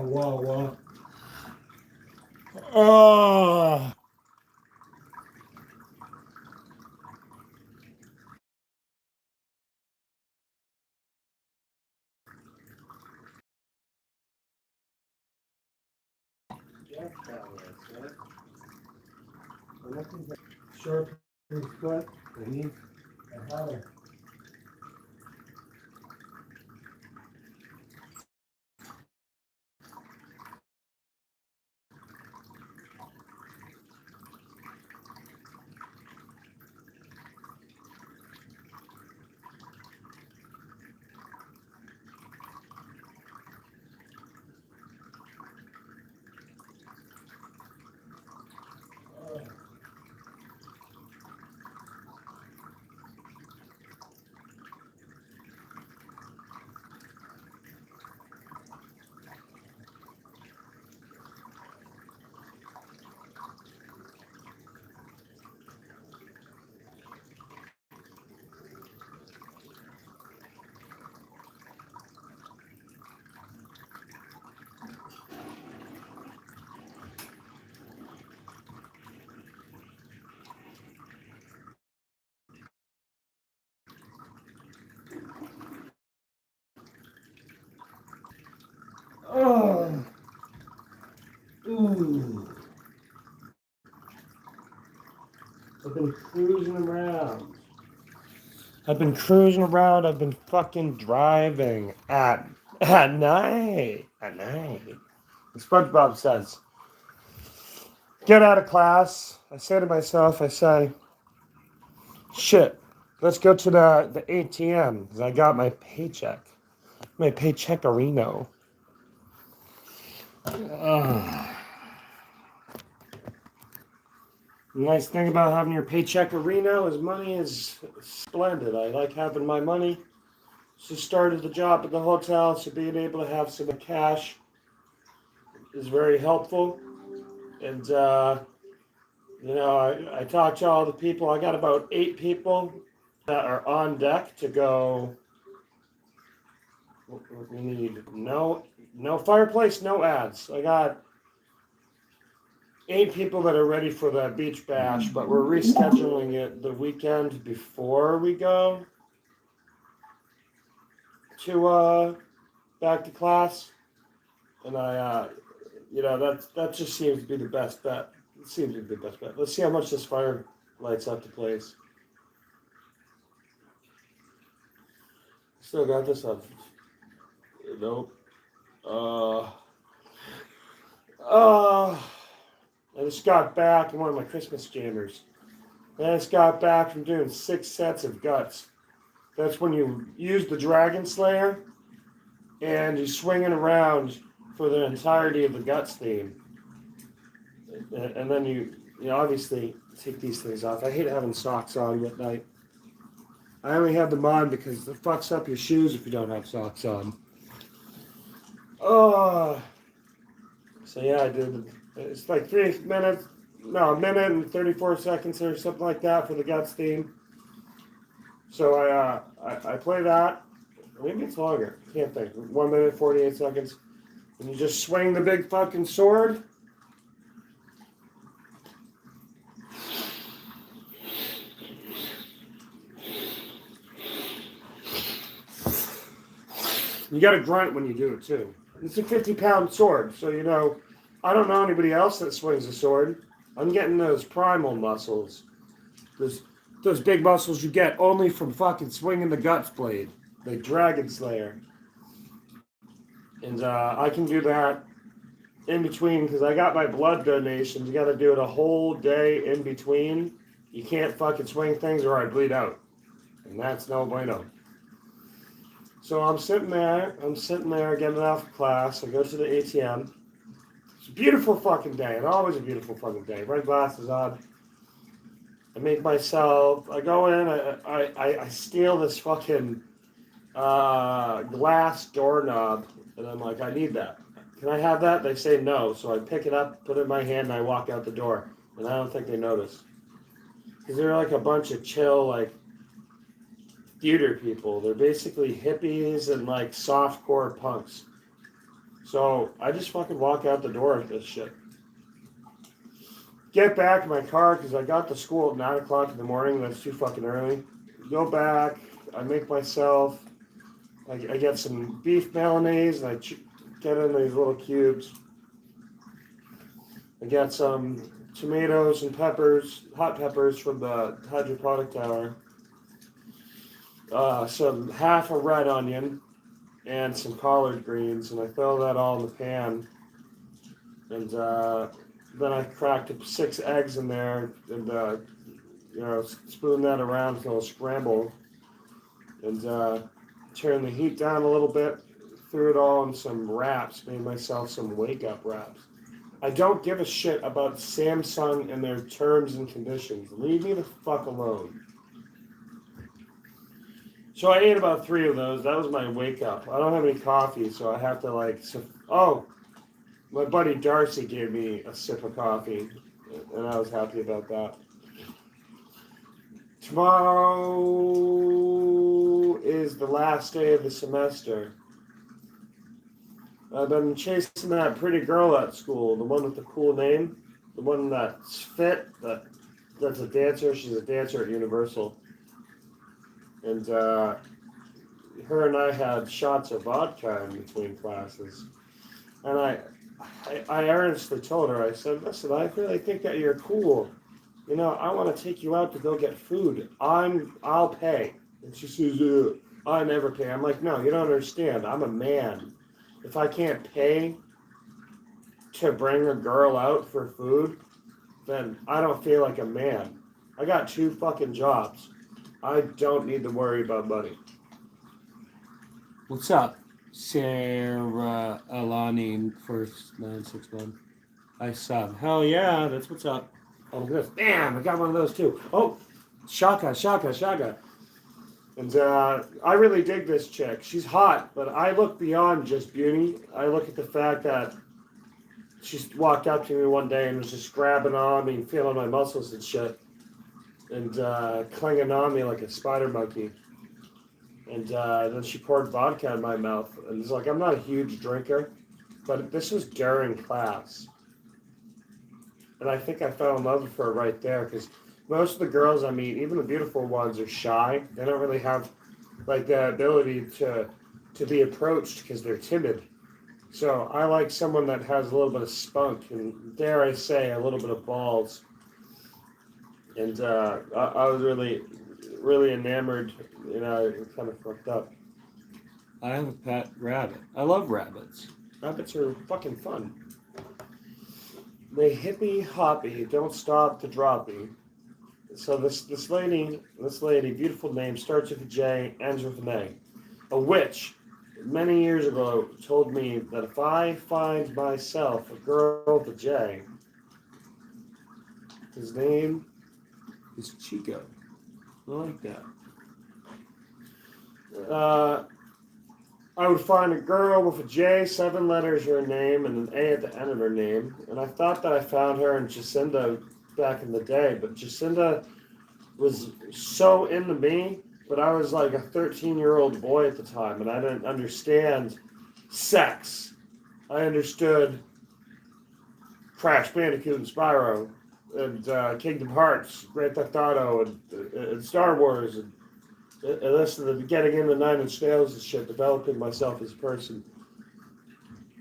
Wow. Oh. Short foot, beneath the heather. Oh. Ooh. I've been cruising around. I've been fucking driving at night. At night. SpongeBob says, get out of class. I say to myself, shit, let's go to the ATM because I got my paycheck. My paycheckarino. The nice thing about having your paycheckarino is money is splendid. I like having my money. Just started the job at the hotel, so being able to have some cash is very helpful. And, I talked to all the people. I got about 8 people that are on deck to go. We need no fireplace, no ads. I got 8 people that are ready for that beach bash, but we're rescheduling it the weekend before we go to back to class. And that just seems to be the best bet. It seems to be the best bet. Let's see how much this fire lights up the place. Still got this on. Nope. I just got back in one of my Christmas jammers. I just got back from doing 6 sets of guts. That's when you use the Dragon Slayer and you swing it around for the entirety of the guts theme. And then you obviously take these things off. I hate having socks on at night. I only have them on because it fucks up your shoes if you don't have socks on. Oh. So yeah, I did. It's like 3 minutes. No, a minute and 34 seconds or something like that for the guts theme. So I play that. Maybe it's longer. Can't think. 1 minute 48 seconds. And you just swing the big fucking sword. You got to grunt when you do it too. It's a 50-pound sword, so I don't know anybody else that swings a sword. I'm getting those primal muscles. Those big muscles you get only from fucking swinging the guts blade, like Dragon Slayer. And I can do that in between because I got my blood donations. You got to do it a whole day in between. You can't fucking swing things or I bleed out, and that's no bueno. So I'm sitting there getting off of class. I go to the ATM. It's a beautiful fucking day. It's always a beautiful fucking day. Red glasses on. I go in, I steal this fucking glass doorknob, and I'm like, I need that. Can I have that? They say no, so I pick it up, put it in my hand, and I walk out the door. And I don't think they notice. Because they're like a bunch of chill, like, theater people. They're basically hippies and like softcore punks. So I just fucking walk out the door with this shit. Get back in my car because I got to school at 9 o'clock in the morning. That's too fucking early. Go back. I make myself. I get some beef mayonnaise and get in these little cubes. I got some tomatoes and peppers, hot peppers from the hydroponic tower. Some half a red onion and some collard greens, and I throw that all in the pan. And then I cracked 6 eggs in there, and spoon that around until it's scrambled, and turn the heat down a little bit. Threw it all in some wraps. Made myself some wake up wraps. I don't give a shit about Samsung and their terms and conditions. Leave me the fuck alone. So I ate about 3 of those. That was my wake up. I don't have any coffee, so I have to my buddy Darcy gave me a sip of coffee, and I was happy about that. Tomorrow is the last day of the semester. I've been chasing that pretty girl at school, the one with the cool name, the one that's fit, that's a dancer. She's a dancer at Universal. And her and I had shots of vodka in between classes. And I earnestly told her, I said, listen, I really think that you're cool. You know, I want to take you out to go get food. I'll pay. And she says, I never pay. I'm like, no, you don't understand. I'm a man. If I can't pay to bring a girl out for food, then I don't feel like a man. I got 2 fucking jobs. I don't need to worry about money. What's up, Sarah Alani, first 961? I sub. Hell yeah, that's what's up. Oh, good. Damn, I got one of those too. Oh, shaka. And I really dig this chick. She's hot, but I look beyond just beauty. I look at the fact that she walked up to me one day and was just grabbing on me and feeling my muscles and shit. And clinging on me like a spider monkey. And then she poured vodka in my mouth. And it's like, I'm not a huge drinker, but this was during class. And I think I fell in love with her right there because most of the girls I meet, even the beautiful ones, are shy. They don't really have like the ability to be approached because they're timid. So I like someone that has a little bit of spunk and, dare I say, a little bit of balls. And I was really, really enamored. You know, it kind of fucked up. I have a pet rabbit. I love rabbits. Rabbits are fucking fun. They hippy hoppy, don't stop to droppy. So this lady, beautiful name, starts with a J, ends with an A. A witch, many years ago, told me that if I find myself a girl with a J, his name It's Chico. I like that. I would find a girl with a J, 7 letters her name, and an A at the end of her name. And I thought that I found her in Jacinda back in the day, but Jacinda was so into me, but I was like a 13-year-old boy at the time, and I didn't understand sex. I understood Crash Bandicoot and Spyro, and Kingdom Hearts, Grand Theft Auto, and Star Wars, and listen to getting into 9 Inch Nails and shit, developing myself as a person.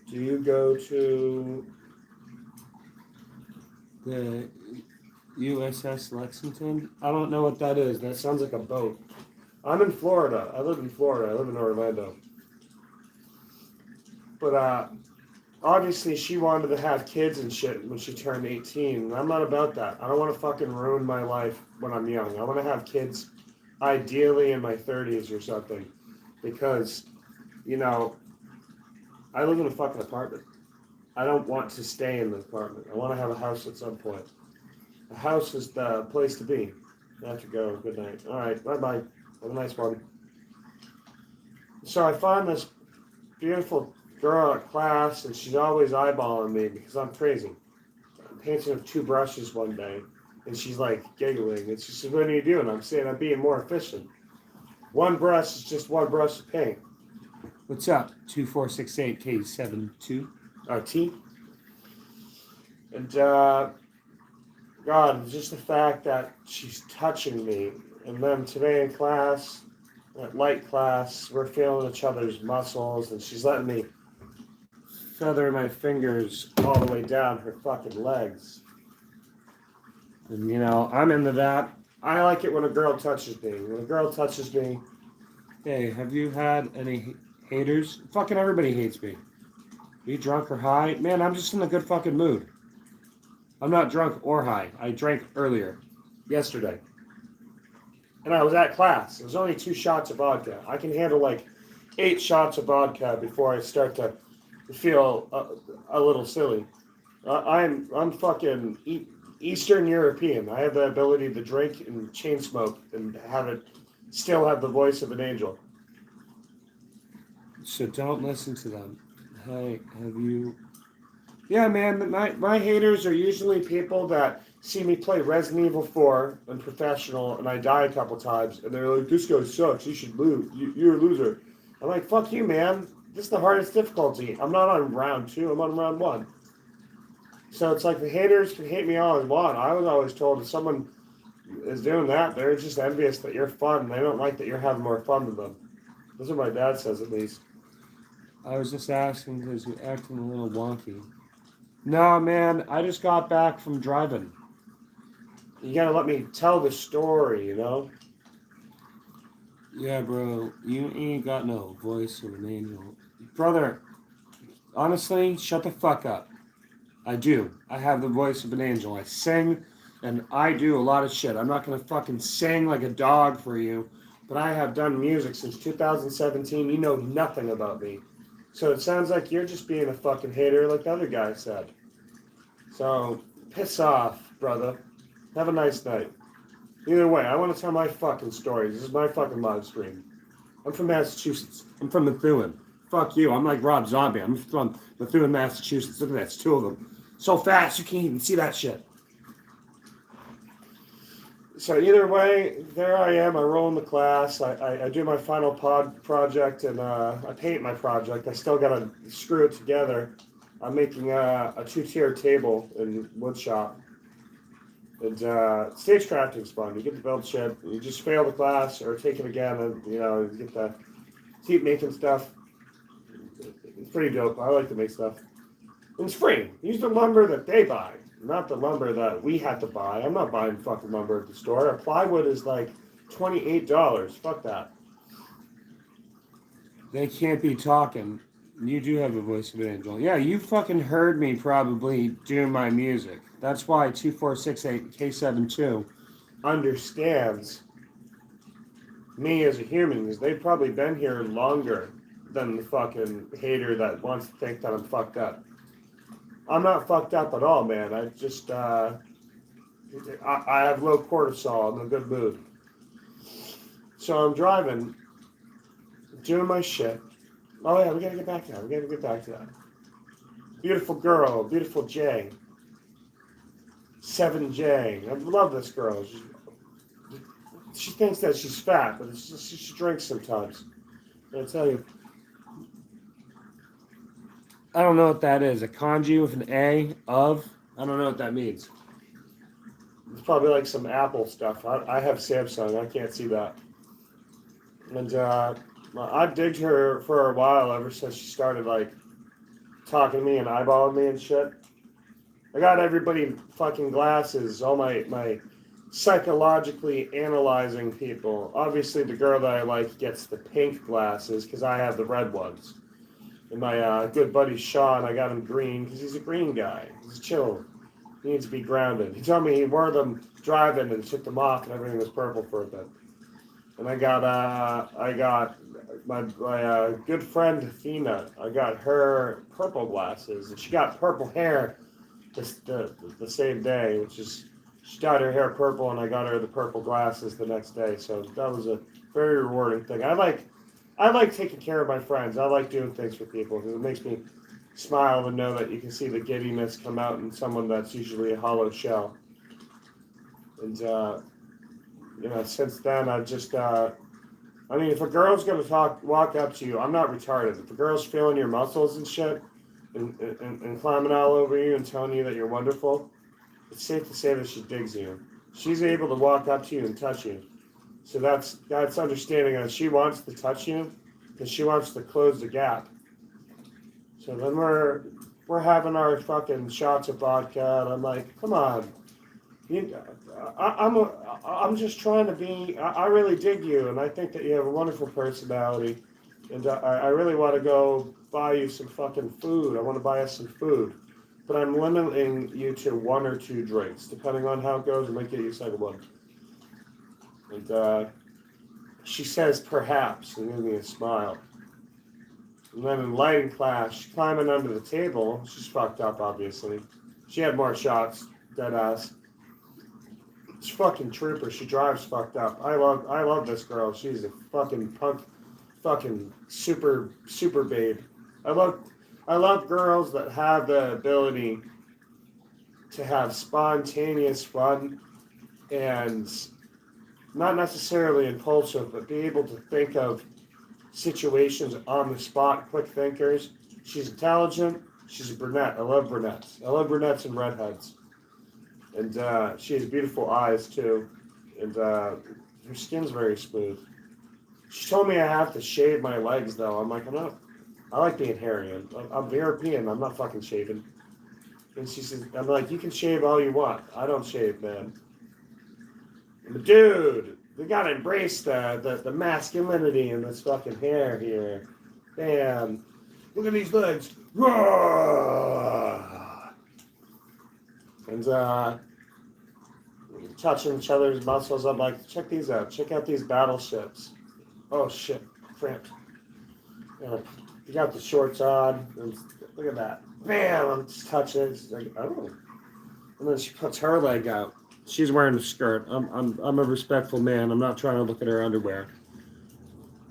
Do you go to The USS Lexington? I don't know what that is. That sounds like a boat. I'm in Florida. I live in Florida. I live in Orlando. But obviously she wanted to have kids and shit when she turned 18. And I'm not about that. I don't want to fucking ruin my life when I'm young. I want to have kids ideally in my 30s or something. Because, you know, I live in a fucking apartment. I don't want to stay in the apartment. I want to have a house at some point. A house is the place to be. I have to go. Good night. All right. Bye-bye. Have a nice one. So I find this beautiful girl at class, and she's always eyeballing me because I'm crazy. I'm painting with 2 brushes one day, and she's like giggling. And she says, what are you doing? I'm saying I'm being more efficient. 1 brush is just 1 brush of paint. What's up? 2468K72. T. And God, just the fact that she's touching me. And then today in class, at light class, we're feeling each other's muscles, and she's letting me feather my fingers all the way down her fucking legs. And you know, I'm into that. I like it when a girl touches me. When a girl touches me, Hey, have you had any haters? Fucking everybody hates me. Are you drunk or high? Man, I'm just in a good fucking mood. I'm not drunk or high. I drank earlier, yesterday. And I was at class. It was only 2 shots of vodka. I can handle like 8 shots of vodka before I start to feel a little silly. I'm fucking Eastern European. I have the ability to drink and chain smoke and still have the voice of an angel. So don't listen to them. Hey, have you... Yeah, man, my haters are usually people that see me play Resident Evil 4 on professional and I die a couple times and they're like, this guy sucks, you should lose, you're a loser. I'm like, fuck you, man. This is the hardest difficulty. I'm not on round 2, I'm on round 1. So it's like the haters can hate me all they want. I was always told if someone is doing that, they're just envious that you're fun. They don't like that you're having more fun than them. That's what my dad says, at least. I was just asking because you're acting a little wonky. No, man, I just got back from driving. You gotta let me tell the story, you know? Yeah, bro, you ain't got no voice of an angel. Brother, honestly, shut the fuck up. I do. I have the voice of an angel. I sing, and I do a lot of shit. I'm not gonna fucking sing like a dog for you, but I have done music since 2017. You know nothing about me. So it sounds like you're just being a fucking hater like the other guy said. So, piss off, brother. Have a nice night. Either way, I want to tell my fucking stories. This is my fucking live stream. I'm from Massachusetts. I'm from Methuen. Fuck you. I'm like Rob Zombie. I'm from Methuen, Massachusetts. Look at that. It's 2 of them. So fast, you can't even see that shit. So either way, there I am. I roll in the class. I do my final pod project, and I paint my project. I still got to screw it together. I'm making a 2-tier table in woodshop. And stage crafting's fun. You get to build shit. You just fail the class or take it again, and you know you get to keep making stuff. It's pretty dope. I like to make stuff. And it's free. Use the lumber that they buy, not the lumber that we had to buy. I'm not buying fucking lumber at the store. Our plywood is like $28. Fuck that. They can't be talking. You do have a voice of an angel. Yeah, you fucking heard me probably do my music. That's why 2468K72 understands me as a human, because they've probably been here longer than the fucking hater that wants to think that I'm fucked up. I'm not fucked up at all, man. I just, I have low cortisol. I'm in a good mood. So I'm driving, doing my shit. Oh yeah, we gotta get back to that. We gotta get back to that. Beautiful girl, beautiful J. 7J. I love this girl. She thinks that she's fat, but it's just, she drinks sometimes. I tell you. I don't know what that is. A kanji with an A of? I don't know what that means. It's probably like some Apple stuff. I have Samsung. I can't see that. And I've digged her for a while ever since she started like talking to me and eyeballing me and shit. I got everybody fucking glasses, all my psychologically analyzing people. Obviously, the girl that I like gets the pink glasses because I have the red ones. And my good buddy Sean, I got him green because he's a green guy. He's chill. He needs to be grounded. He told me he wore them driving and took them off and everything was purple for a bit. And I got my good friend Athena. I got her purple glasses, and she got purple hair the same day, which is she dyed her hair purple, and I got her the purple glasses the next day. So that was a very rewarding thing. I like taking care of my friends. I like doing things for people because it makes me smile to know that you can see the giddiness come out in someone that's usually a hollow shell. And you know, since then I've just I mean, if a girl's gonna walk up to you, I'm not retarded. If a girl's feeling your muscles and shit, and climbing all over you and telling you that you're wonderful, it's safe to say that she digs you. She's able to walk up to you and touch you. So that's understanding that she wants to touch you because she wants to close the gap. So then we're having our fucking shots of vodka, and I'm like, come on, you, I'm just trying to be. I really dig you, and I think that you have a wonderful personality, and I really want to go buy you some fucking food. I want to buy us some food, but I'm limiting you to one or two drinks, depending on how it goes. I might get you a second one. And she says perhaps, and gives me a smile. And then in lighting class, she's climbing under the table. She's fucked up, obviously. She had more shots, dead ass. She's fucking trooper. She drives fucked up. I love this girl. She's a fucking punk, fucking super babe. I love girls that have the ability to have spontaneous fun and not necessarily impulsive, but be able to think of situations on the spot, quick thinkers. She's intelligent. She's a brunette. I love brunettes. I love brunettes and redheads. And she has beautiful eyes, too. And her skin's very smooth. She told me I have to shave my legs, though. I'm like, I like being hairy. I'm European. I'm not fucking shaving. And she says, I'm like, you can shave all you want. I don't shave, man. But dude, we gotta embrace the masculinity in this fucking hair here. Damn. Look at these legs. And touching each other's muscles. I'm like, check these out. Check out these battleships. Oh shit, cramped. You got the shorts on. And look at that. Bam! I'm just touching it. She's like, oh. And then she puts her leg out. She's wearing a skirt. I'm a respectful man. I'm not trying to look at her underwear.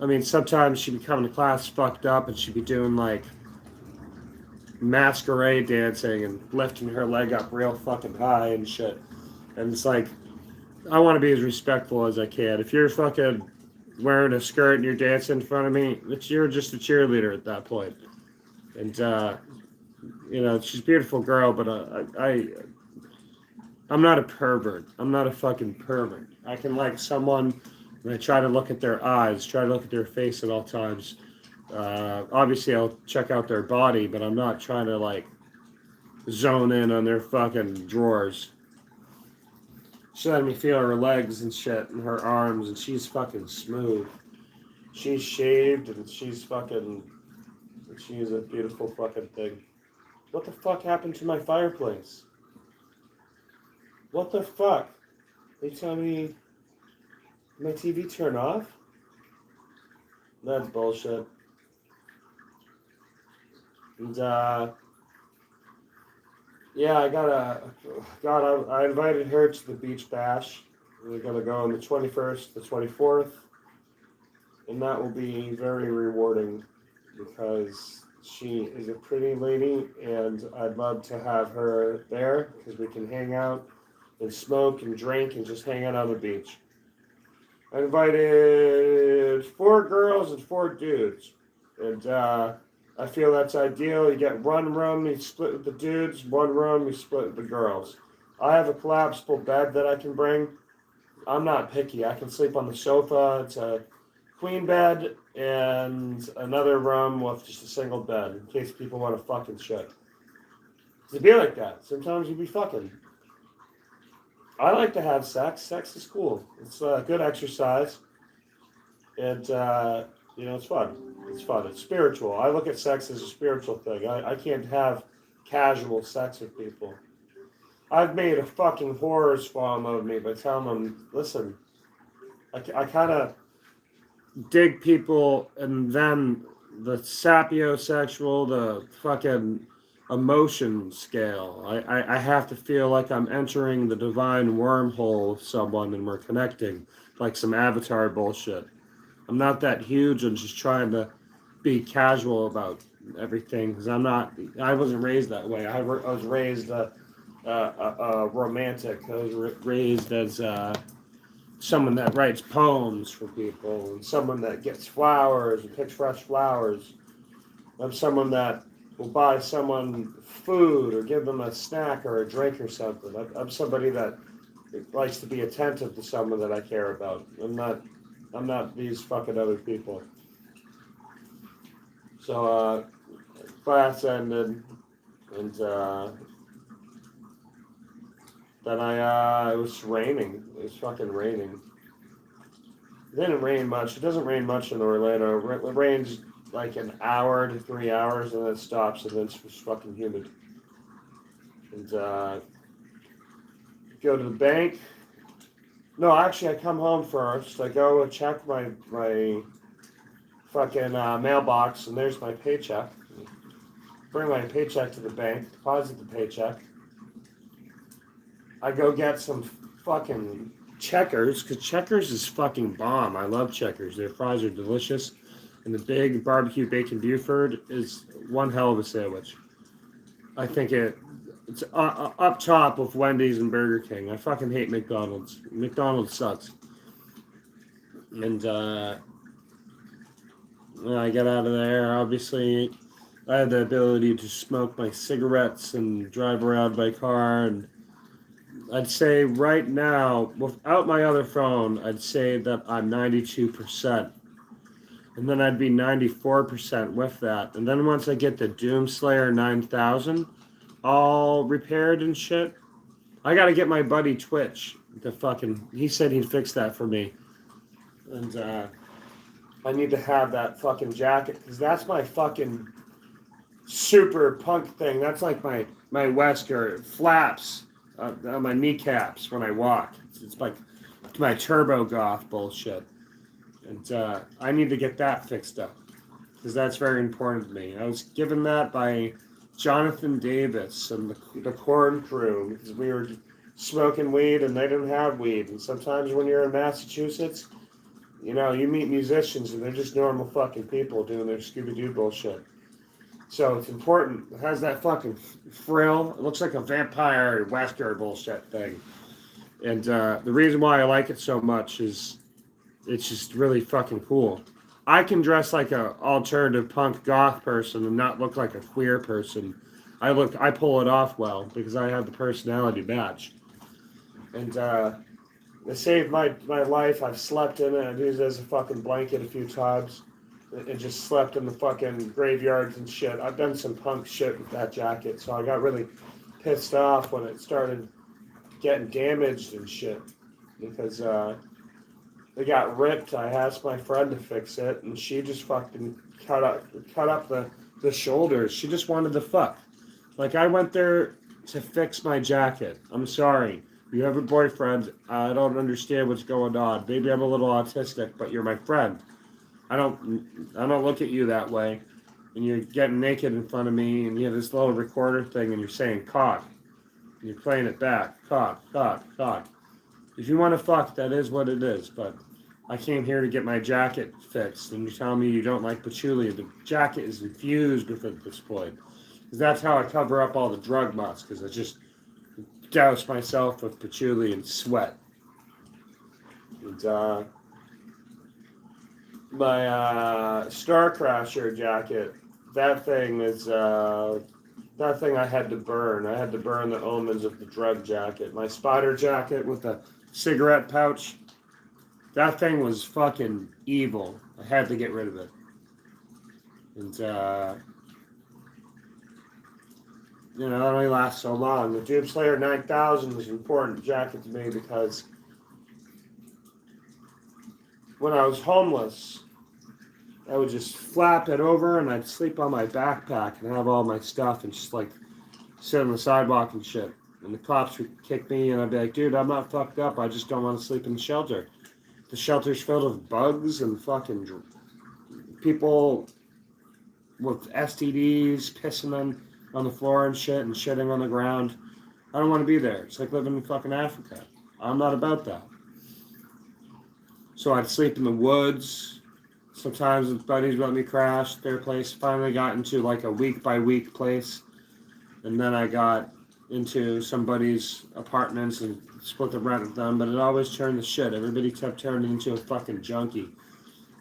I mean, sometimes she'd be coming to class fucked up and she'd be doing like masquerade dancing and lifting her leg up real fucking high and shit. And it's like, I want to be as respectful as I can. If you're fucking wearing a skirt and you're dancing in front of me, you're just a cheerleader at that point. And, she's a beautiful girl, but I'm not a pervert. I'm not a fucking pervert. I can like someone and I try to look at their eyes, try to look at their face at all times. Obviously, I'll check out their body, but I'm not trying to like zone in on their fucking drawers. She let me feel her legs and shit and her arms, and she's fucking smooth. She's shaved and she's a beautiful fucking thing. What the fuck happened to my fireplace? What the fuck? They tell me my TV turned off? That's bullshit. And yeah, I invited her to the beach bash. We're gonna go on the 21st, the 24th, and that will be very rewarding because she is a pretty lady, and I'd love to have her there because we can hang out and smoke and drink and just hang out on the beach. I invited 4 girls and 4 dudes, and I feel that's ideal. You get one room, you split with the dudes, one room, you split with the girls. I have a collapsible bed that I can bring. I'm not picky. I can sleep on the sofa. It's a queen bed and another room with just a single bed in case people want to fucking shit. It'd be like that. Sometimes you'd be fucking. I like to have sex. Sex is cool. It's good exercise. And, it's fun. It's fun. It's spiritual. I look at sex as a spiritual thing. I can't have casual sex with people. I've made a fucking horrors film of me by telling them, listen, I kind of dig people and then the sapiosexual, the fucking emotion scale. I have to feel like I'm entering the divine wormhole of someone and we're connecting, like some Avatar bullshit. I'm not that huge. I'm just trying to be casual about everything because I wasn't raised that way. I was raised romantic. I was raised as someone that writes poems for people, and someone that gets flowers and picks fresh flowers. I'm someone that will buy someone food or give them a snack or a drink or something. I'm somebody that likes to be attentive to someone that I care about. I'm not these fucking other people. So class ended, and then it was raining. It was fucking raining. It didn't rain much. It doesn't rain much in Orlando. It rains like an hour to 3 hours, and then it stops, and then it's just fucking humid. And go to the bank. No, actually, I come home first. I go and check my fucking mailbox, and there's my paycheck. Bring my paycheck to the bank, deposit the paycheck. I go get some fucking Checkers, because Checkers is fucking bomb. I love Checkers. Their fries are delicious. And the big barbecue bacon Buford is one hell of a sandwich. I think it's up top with Wendy's and Burger King. I fucking hate McDonald's. McDonald's sucks. And when I get out of there, obviously, I had the ability to smoke my cigarettes and drive around by car. And I'd say right now, without my other phone, I'd say that I'm 92%. And then I'd be 94% with that. And then once I get the Doomslayer 9000 all repaired and shit, I gotta get my buddy Twitch to fucking... He said he'd fix that for me. And I need to have that fucking jacket, because that's my fucking super punk thing. That's like my Wesker. It flaps on my kneecaps when I walk. It's like my turbo goth bullshit. And I need to get that fixed up, because that's very important to me. I was given that by Jonathan Davis and the Corn Crew, because we were smoking weed and they didn't have weed. And sometimes when you're in Massachusetts, you know, you meet musicians and they're just normal fucking people doing their Scooby-Doo bullshit. So it's important. It has that fucking frill. It looks like a vampire Wesker bullshit thing. And the reason why I like it so much is it's just really fucking cool. I can dress like a alternative punk goth person and not look like a queer person. I pull it off well because I have the personality match. And it saved my life. I've slept in it. I've used it as a fucking blanket a few times. And just slept in the fucking graveyards and shit. I've done some punk shit with that jacket, so I got really pissed off when it started getting damaged and shit. Because they got ripped. I asked my friend to fix it, and she just fucking cut up the shoulders. She just wanted to fuck. Like, I went there to fix my jacket. I'm sorry. You have a boyfriend. I don't understand what's going on. Maybe I'm a little autistic, but you're my friend. I don't look at you that way. And you're getting naked in front of me, and you have this little recorder thing, and you're saying cock. And you're playing it back. Cock, cock, cock. If you want to fuck, that is what it is. But I came here to get my jacket fixed, and you tell me you don't like patchouli. The jacket is infused with it at this point. Because that's how I cover up all the drug must, because I just douse myself with patchouli and sweat. And my Star Crasher jacket, that thing I had to burn. I had to burn the omens of the drug jacket. My spider jacket with the cigarette pouch, that thing was fucking evil. I had to get rid of it. And, you know, it only lasts so long. The Doomslayer 9000 was an important jacket to me because when I was homeless, I would just flap it over and I'd sleep on my backpack and have all my stuff and just like sit on the sidewalk and shit. And the cops would kick me and I'd be like, dude, I'm not fucked up. I just don't want to sleep in the shelter. The shelter's filled with bugs and fucking people with STDs pissing on the floor and shit and shitting on the ground. I don't want to be there. It's like living in fucking Africa. I'm not about that. So I'd sleep in the woods. Sometimes buddies let me crash their place. Finally got into like a week by week place. And then I got into somebody's apartments and split the rent with them, but it always turned to shit. Everybody kept turning into a fucking junkie.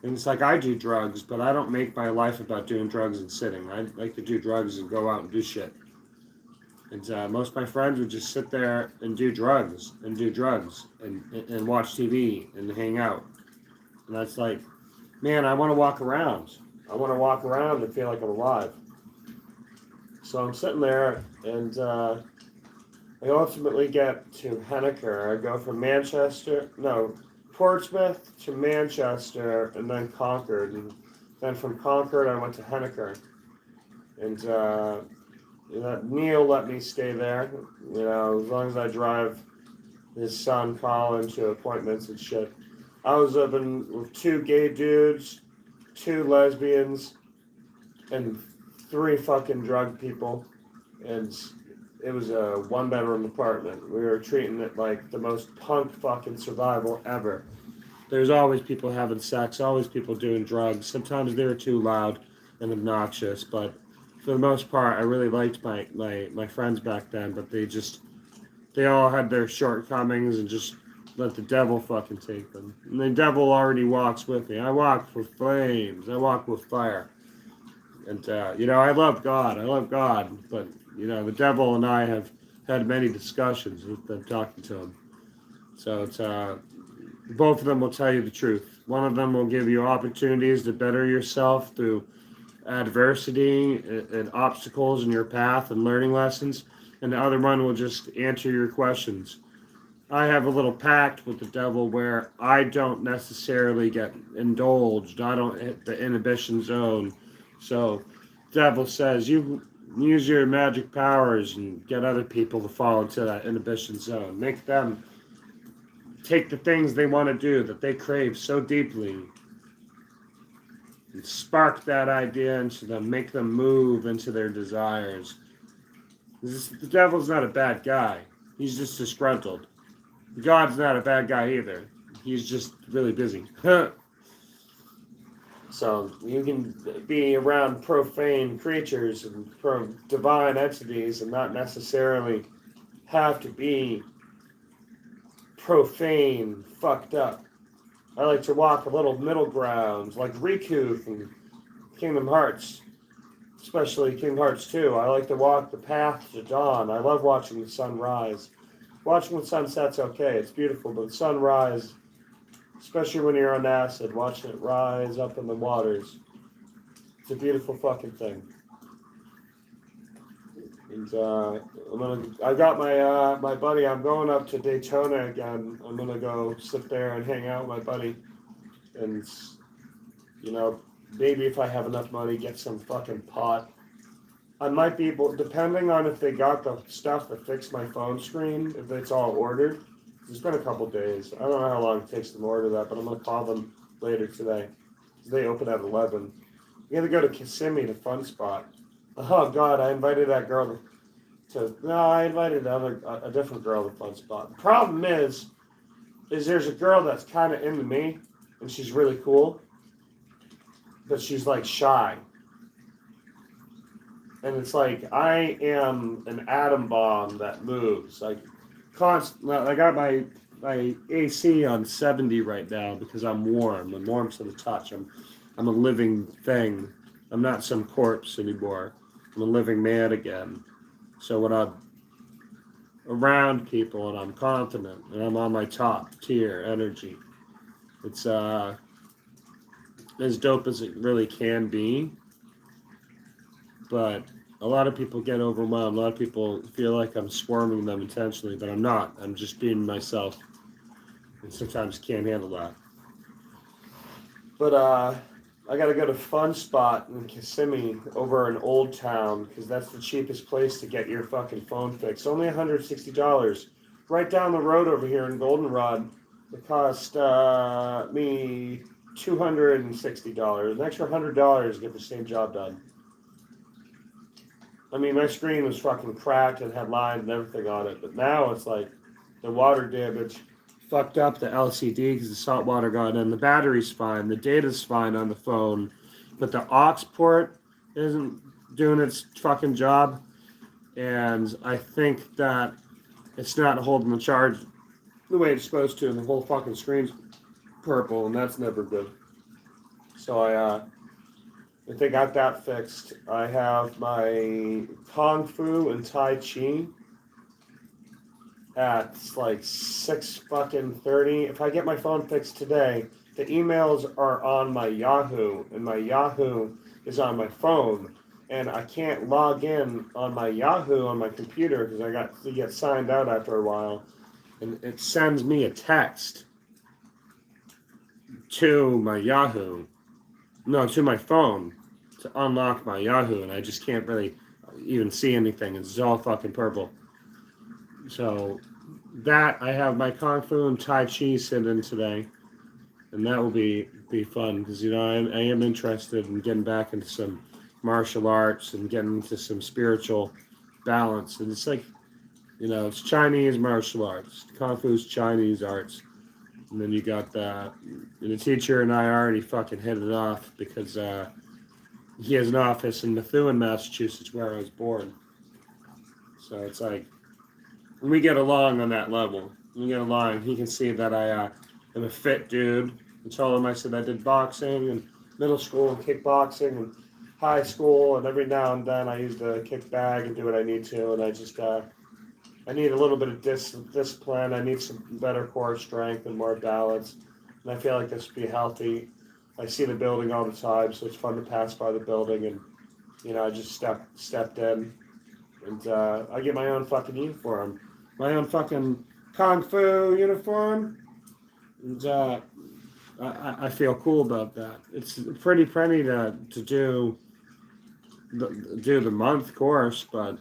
And it's like, I do drugs, but I don't make my life about doing drugs and sitting. I like to do drugs and go out and do shit. And most of my friends would just sit there and do drugs and watch TV and hang out. And that's like, man, I want to walk around. I want to walk around and feel like I'm alive. So I'm sitting there, and I ultimately get to Henniker. I go from Portsmouth to Manchester, and then Concord. And then from Concord, I went to Henniker. And Neil let me stay there, as long as I drive his son Colin to appointments and shit. I was living with 2 gay dudes, 2 lesbians, and 3 fucking drug people. And it was a 1-bedroom apartment. We were treating it like the most punk fucking survival ever. There's always people having sex, always people doing drugs. Sometimes they were too loud and obnoxious, but for the most part, I really liked my friends back then, but they all had their shortcomings and just let the devil fucking take them. And the devil already walks with me. I walk with flames. I walk with fire. And, I love God, but, the devil and I have had many discussions with them talking to him. So it's, both of them will tell you the truth. One of them will give you opportunities to better yourself through adversity and obstacles in your path and learning lessons, and the other one will just answer your questions. I have a little pact with the devil where I don't necessarily get indulged. I don't hit the inhibition zone. So devil says, you use your magic powers and get other people to fall into that inhibition zone. Make them take the things they want to do that they crave so deeply and spark that idea into them, make them move into their desires. The devil's not a bad guy. He's just disgruntled. God's not a bad guy either. He's just really busy. So you can be around profane creatures and divine entities and not necessarily have to be profane, fucked up. I like to walk a little middle ground, like Riku from Kingdom Hearts, especially Kingdom Hearts 2. I like to walk the path to dawn. I love watching the sun rise. Watching the sunset's okay, it's beautiful, but sunrise, especially when you're on acid, watching it rise up in the waters, it's a beautiful fucking thing. And I got my buddy. I'm going up to Daytona again. I'm gonna go sit there and hang out with my buddy, and maybe if I have enough money, get some fucking pot. I might be able, depending on if they got the stuff that fixed my phone screen, if it's all ordered. It's been a couple days. I don't know how long it takes them to order that, but I'm gonna call them later today. They open at 11. You gotta go to Kissimmee, the fun spot. Oh God, I invited that girl I invited a different girl to the fun spot. The problem is there's a girl that's kind of into me, and she's really cool, but she's like shy. And it's like, I am an atom bomb that moves. Like, I got my AC on 70 right now because I'm warm. I'm warm to the touch. I'm a living thing. I'm not some corpse anymore. I'm a living man again. So when I'm around people and I'm confident and I'm on my top tier energy, it's as dope as it really can be. But a lot of people get overwhelmed. A lot of people feel like I'm swarming them intentionally, but I'm not. I'm just being myself. And sometimes can't handle that. But I got to go to Fun Spot in Kissimmee over in Old Town because that's the cheapest place to get your fucking phone fixed. Only $160. Right down the road over here in Goldenrod, it cost me $260. An extra $100 to get the same job done. I mean, my screen was fucking cracked and had lines and everything on it, but now it's like the water damage fucked up the LCD because the salt water got in. The battery's fine, the data's fine on the phone, but the aux port isn't doing its fucking job. and I think that it's not holding the charge the way it's supposed to, and the whole fucking screen's purple, and that's never good. So if they got that fixed, I have my Kung Fu and Tai Chi at like 6 fucking 30. If I get my phone fixed today, the emails are on my Yahoo, and my Yahoo is on my phone, and I can't log in on my Yahoo on my computer because I got to get signed out after a while, and it sends me a text to my Yahoo, no, to my phone to unlock my Yahoo, and I just can't really even see anything. It's all fucking purple. So that I have my Kung Fu and Tai Chi sitting today, and that will be fun because I am interested in getting back into some martial arts and getting into some spiritual balance. And it's like, it's Chinese martial arts. Kung Fu's Chinese arts. And then you got that. And the teacher and I already fucking hit it off because he has an office in Methuen, Massachusetts, where I was born. So it's like, we get along on that level. We get along. He can see that I am a fit dude. I told him, I said I did boxing and middle school and kickboxing and high school, and every now and then I used to kick bag and do what I need to, and I just I need a little bit of discipline. I need some better core strength and more balance, and I feel like this would be healthy. I see the building all the time, so it's fun to pass by the building, and I just stepped in, and I get my own fucking uniform, my own fucking Kung Fu uniform, and I feel cool about that. It's a pretty penny to do the month course, but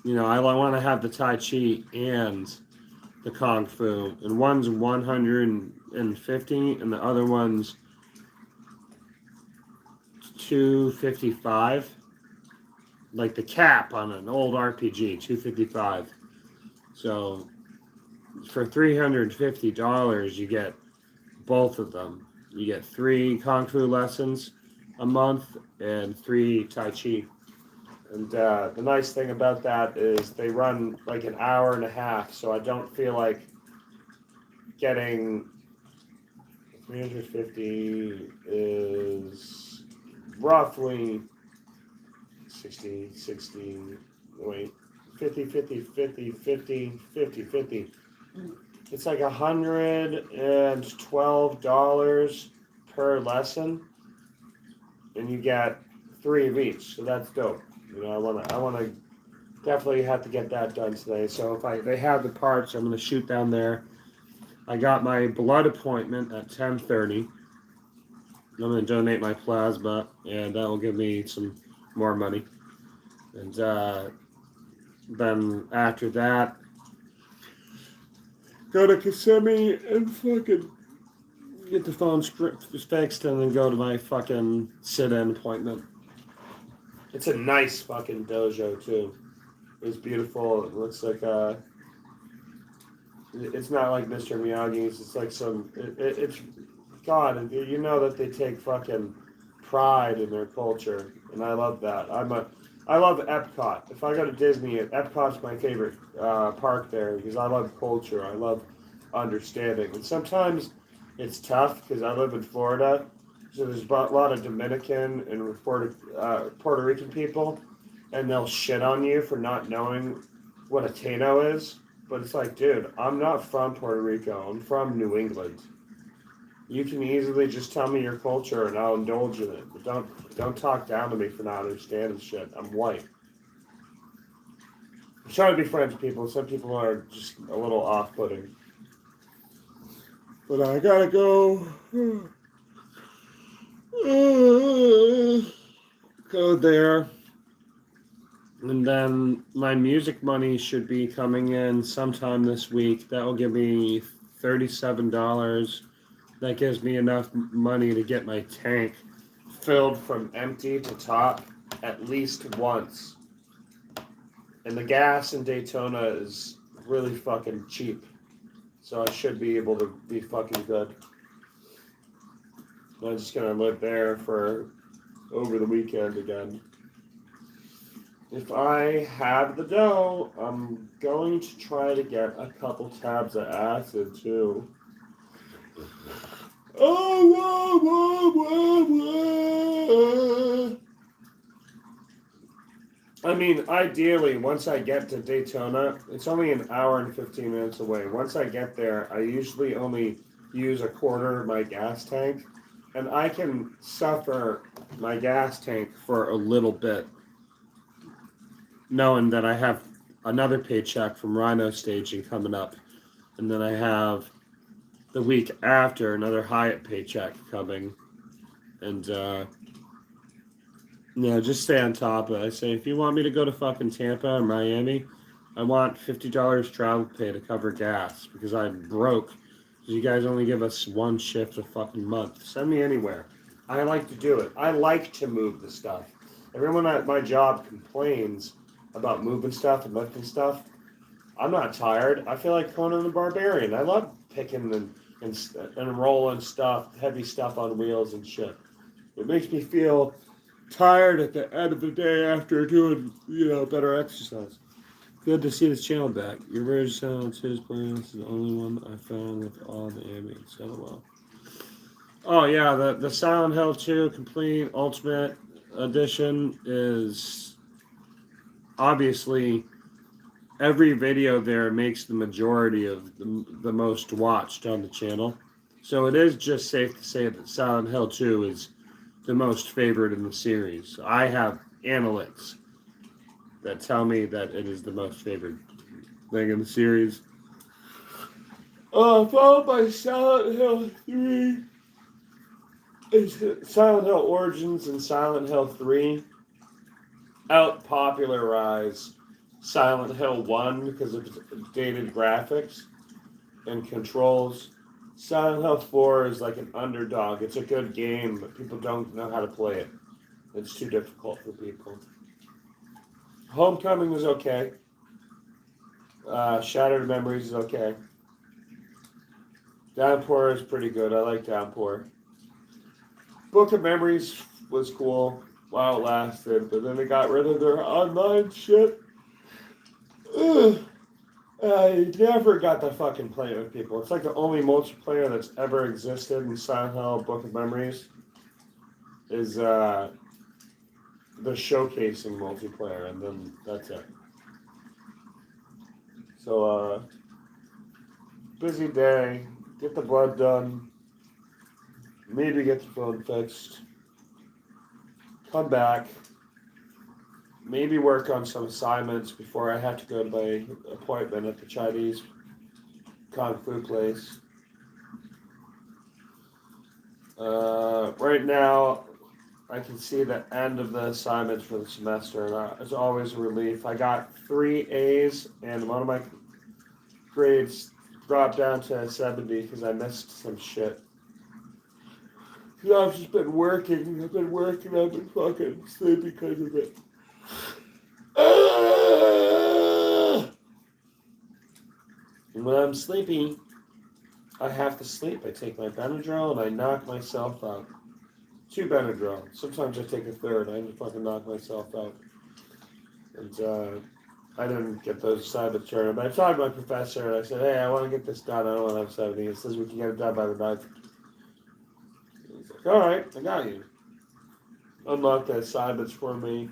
I want to have the Tai Chi and the Kung Fu, and one's 150, and the other one's 255. Like the cap on an old RPG, 255. So for $350, you get both of them. You get 3 Kung Fu lessons a month and 3 Tai Chi. And the nice thing about that is they run like an hour and a half, so I don't feel like getting 350 is roughly 60, 50, 50, 50, 50, 50, 50. It's like $112 per lesson, and you get 3 of each, so that's dope. I want to definitely have to get that done today. So if they have the parts, I'm going to shoot down there. I got my blood appointment at 10:30. I'm going to donate my plasma, and that will give me some more money. And then after that, go to Kissimmee and fucking get the phone fixed, and then go to my fucking sit-in appointment. It's a nice fucking dojo too. It's beautiful. It looks like it's not like Mr. Miyagi's. It's like it's God, and you know that they take fucking pride in their culture, and I love that. I love Epcot. If I go to Disney, Epcot's my favorite park there because I love culture. I love understanding, and sometimes it's tough because I live in Florida. So there's a lot of Dominican and Puerto Rican people, and they'll shit on you for not knowing what a Tano is. But it's like, dude, I'm not from Puerto Rico. I'm from New England. You can easily just tell me your culture, and I'll indulge in it. But don't talk down to me for not understanding shit. I'm white. I'm trying to be friends with people. Some people are just a little off-putting. But I gotta go. Go there, and then my music money should be coming in sometime this week. That will give me $37. That gives me enough money to get my tank filled from empty to top at least once. And the gas in Daytona is really fucking cheap, so I should be able to be fucking good. I'm just gonna live there for over the weekend again. if I have the dough, I'm going to try to get a couple tabs of acid too. Oh, I mean, ideally, once I get to Daytona, it's only an hour and 15 minutes away. Once I get there, I usually only use a quarter of my gas tank, and I can suffer my gas tank for a little bit, knowing that I have another paycheck from Rhino Staging coming up, and then I have the week after another Hyatt paycheck coming, and just stay on top of it. I say, if you want me to go to fucking Tampa or Miami, I want $50 travel pay to cover gas because I'm broke. Because you guys only give us one shift a fucking month. Send me anywhere. I like to do it. I like to move the stuff. Everyone at my job complains about moving stuff and lifting stuff. I'm not tired. I feel like Conan the Barbarian. I love picking and rolling stuff, heavy stuff on wheels and shit. It makes me feel tired at the end of the day after doing, better exercise. Good to see this channel back. Your very sound his playlist is the only one I found with all the ambience. LOL. Oh yeah, the Silent Hill 2 complete ultimate edition is obviously every video there makes the majority of the most watched on the channel. So it is just safe to say that Silent Hill 2 is the most favorite in the series. I have analytics that tell me that it is the most favorite thing in the series. Followed by Silent Hill 3. Silent Hill Origins and Silent Hill 3 out popularize Silent Hill 1 because of its dated graphics and controls. Silent Hill 4 is like an underdog. It's a good game, but people don't know how to play it. It's too difficult for people. Homecoming was okay. Shattered Memories is okay. Downpour is pretty good. I like Downpour. Book of Memories was cool while it lasted, but then they got rid of their online shit. Ugh. I never got to fucking play it with people. It's like the only multiplayer that's ever existed in Silent Hill Book of Memories is the showcasing multiplayer, and then that's it. So, busy day. Get the blood done. Maybe get the phone fixed. Come back. Maybe work on some assignments before I have to go to my appointment at the Chinese Kung Fu place. Right now, I can see the end of the assignments for the semester, and it's always a relief. I got 3 A's, and one of my grades dropped down to 70 because I missed some shit. I've just been working. I've been fucking sleeping because of it. And when I'm sleepy, I have to sleep. I take my Benadryl and I knock myself out. 2 Benadryl. Sometimes I take a third. I just fucking knock myself out. And I didn't get those assignments turned. But I talked to my professor and I said, hey, I want to get this done. I don't want to have 70. He says we can get it done by the 9th. He's like, all right, I got you. Unlock the assignments for me.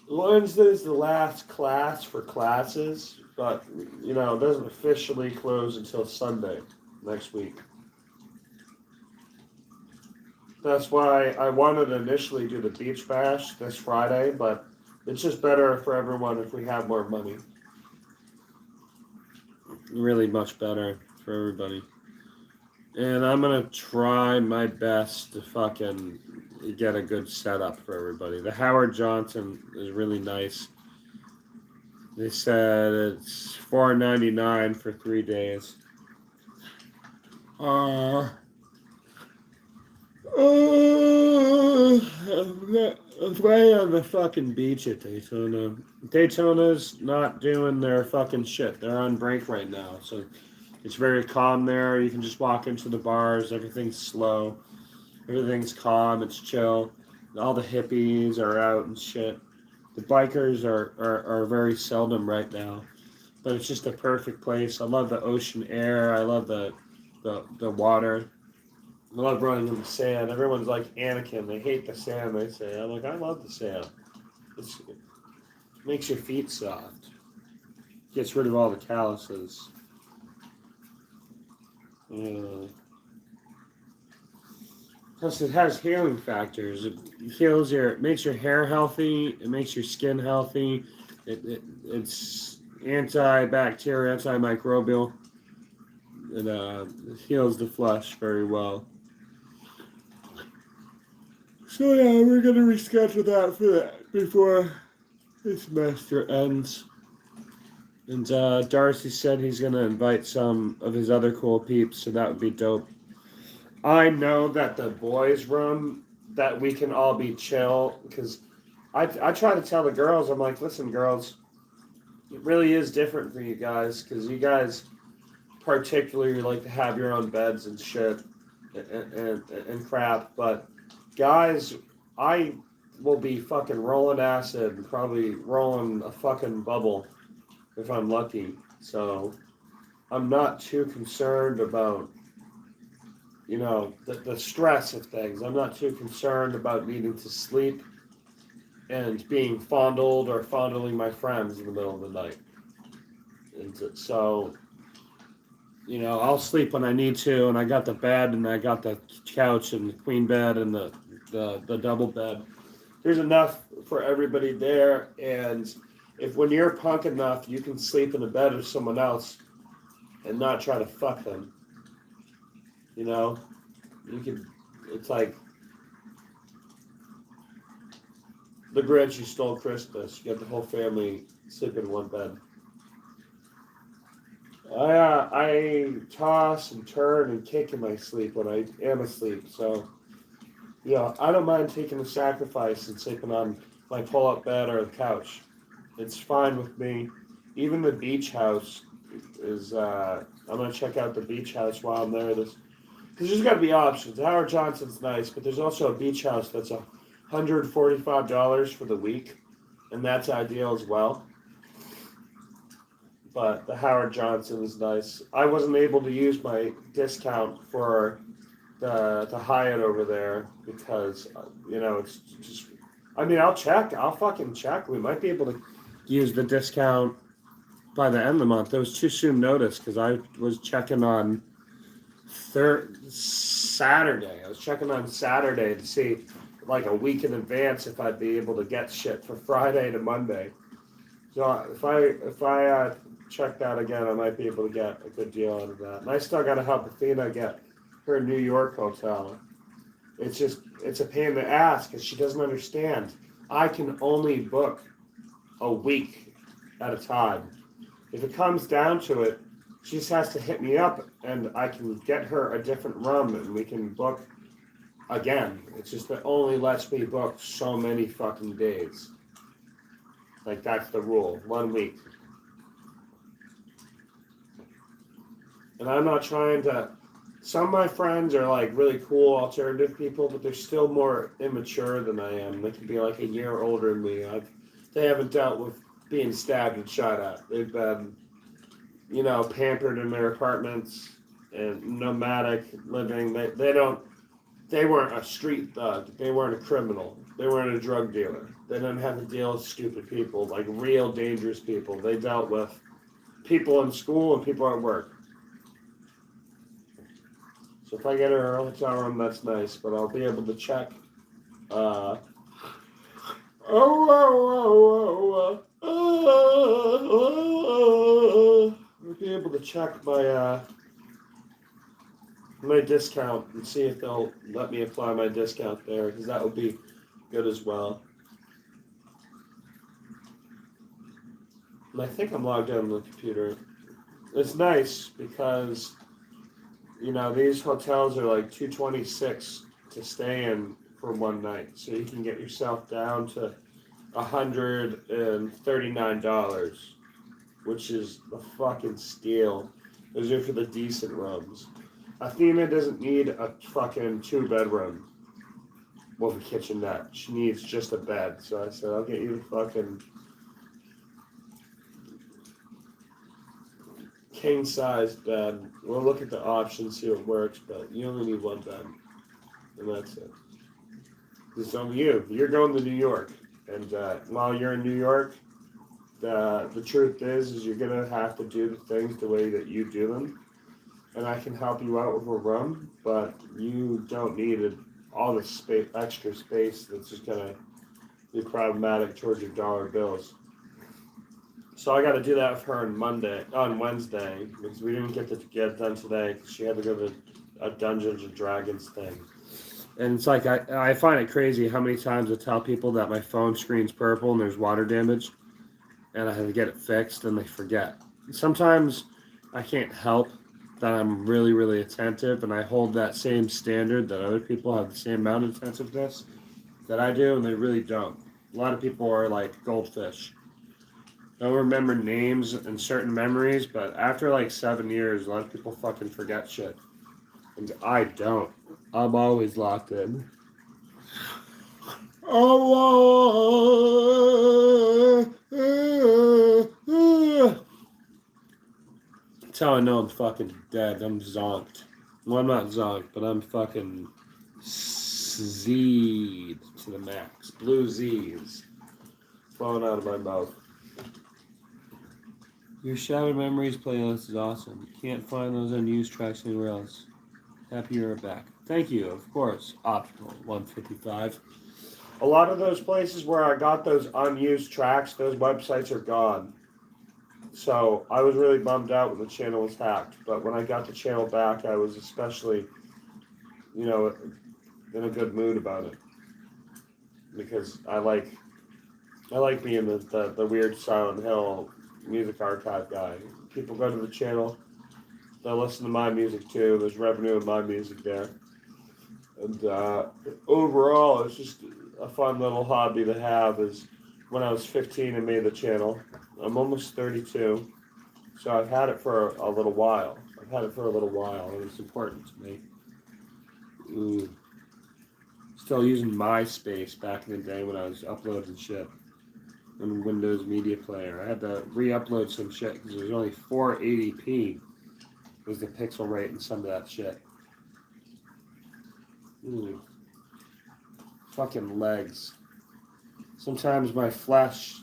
Wednesday's the last class for classes, but it doesn't officially close until Sunday next week. That's why I wanted to initially do the beach bash this Friday, but it's just better for everyone if we have more money. Really much better for everybody. And I'm going to try my best to fucking get a good setup for everybody. The Howard Johnson is really nice. They said it's $4.99 for 3 days. I'm way on the fucking beach at Daytona. Daytona's not doing their fucking shit. They're on break right now, so It's very calm there. You can just walk into the bars. Everything's slow. Everything's calm. It's chill. All the hippies are out and shit. The bikers are very seldom right now. But it's just a perfect place. I love the ocean air. I love the water. I love running in the sand. Everyone's like Anakin. They hate the sand, they say. I'm like, I love the sand. It makes your feet soft. Gets rid of all the calluses. Plus, it has healing factors. It heals it makes your hair healthy. It makes your skin healthy. It's antibacterial, antimicrobial. It heals the flesh very well. So yeah, we're gonna reschedule that for that before the semester ends. And Darcy said he's gonna invite some of his other cool peeps, so that would be dope. I know that the boys' room that we can all be chill because I try to tell the girls, I'm like, listen, girls, it really is different for you guys because you guys particularly like to have your own beds and shit and crap, but guys, I will be fucking rolling acid and probably rolling a fucking bubble if I'm lucky. So I'm not too concerned about, the stress of things. I'm not too concerned about needing to sleep and being fondled or fondling my friends in the middle of the night. And so, I'll sleep when I need to, and I got the bed, and I got the couch, and the queen bed, and the double bed. There's enough for everybody there, and when you're punk enough, you can sleep in the bed of someone else and not try to fuck them. It's like the Grinch who stole Christmas. You got the whole family sleeping in one bed. I toss and turn and kick in my sleep when I am asleep. So, I don't mind taking the sacrifice and sleeping on my pull-up bed or the couch. It's fine with me. Even the beach house is. I'm gonna check out the beach house while I'm there. Because there's got to be options. Howard Johnson's nice, but there's also a beach house that's $145 for the week, and that's ideal as well. But the Howard Johnson is nice. I wasn't able to use my discount for the Hyatt over there because it's just. I mean, I'll check. I'll fucking check. We might be able to use the discount by the end of the month. It was too soon notice because I was checking on Saturday. I was checking on Saturday to see like a week in advance if I'd be able to get shit for Friday to Monday. So if I check that again, I might be able to get a good deal out of that. And I still got to help Athena get her New York hotel. It's a pain in the ass because she doesn't understand. I can only book a week at a time. If it comes down to it, she just has to hit me up and I can get her a different room and we can book again. It's just that only lets me book so many fucking days. Like that's the rule. 1 week. And I'm not trying to. Some of my friends are like really cool alternative people, but they're still more immature than I am. They can be like a year older than me. They haven't dealt with being stabbed and shot at. They've been, pampered in their apartments and nomadic living. They weren't a street thug. They weren't a criminal. They weren't a drug dealer. They didn't have to deal with stupid people, like real dangerous people. They dealt with people in school and people at work. So if I get her a hotel room, that's nice, but I'll be able to check. I'll be able to check my discount and see if they'll let me apply my discount there, because that would be good as well. And I think I'm logged in on the computer. It's nice because these hotels are like $226 to stay in for one night, so you can get yourself down to $139, which is a fucking steal. Those are for the decent rooms. Athena doesn't need a fucking 2-bedroom with a kitchenette. She needs just a bed. So I said, I'll get you the fucking king-size bed. We'll look at the options, see what works, but you only need 1 bed. And that's it. It's on you. You're going to New York. And while you're in New York, the truth is you're going to have to do the things the way that you do them. And I can help you out with a room, but you don't need all the space, extra space that's just going to be problematic towards your dollar bills. So I got to do that with her on Wednesday, because we didn't get it done today, because she had to go to a Dungeons and Dragons thing. And it's like, I find it crazy how many times I tell people that my phone screen's purple and there's water damage, and I have to get it fixed, and they forget. Sometimes I can't help that I'm really, really attentive, and I hold that same standard that other people have the same amount of attentiveness that I do, and they really don't. A lot of people are like goldfish. They'll remember names and certain memories, but after like 7 years, a lot of people fucking forget shit. And I don't. I'm always locked in. That's how I know I'm fucking dead. I'm zonked. Well, I'm not zonked, but I'm fucking Z'd to the max. Blue Z's flowing out of my mouth. Your Shattered Memories playlist is awesome. Can't find those unused tracks anywhere else. Happy you're back. Thank you, of course. Optional 155. A lot of those places where I got those unused tracks, those websites are gone. So I was really bummed out when the channel was hacked. But when I got the channel back, I was especially, in a good mood about it. Because I like being the weird Silent Hill music archive guy. People go to the channel, they'll listen to my music too. There's revenue in my music there. And overall, it's just a fun little hobby to have. Is when I was 15 and made the channel. I'm almost 32, so I've had it for a little while. And it's important to me. Still using MySpace back in the day when I was uploading shit on Windows Media Player. I had to re-upload some shit because it was only 480p was the pixel rate and some of that shit. Fucking legs. Sometimes my flesh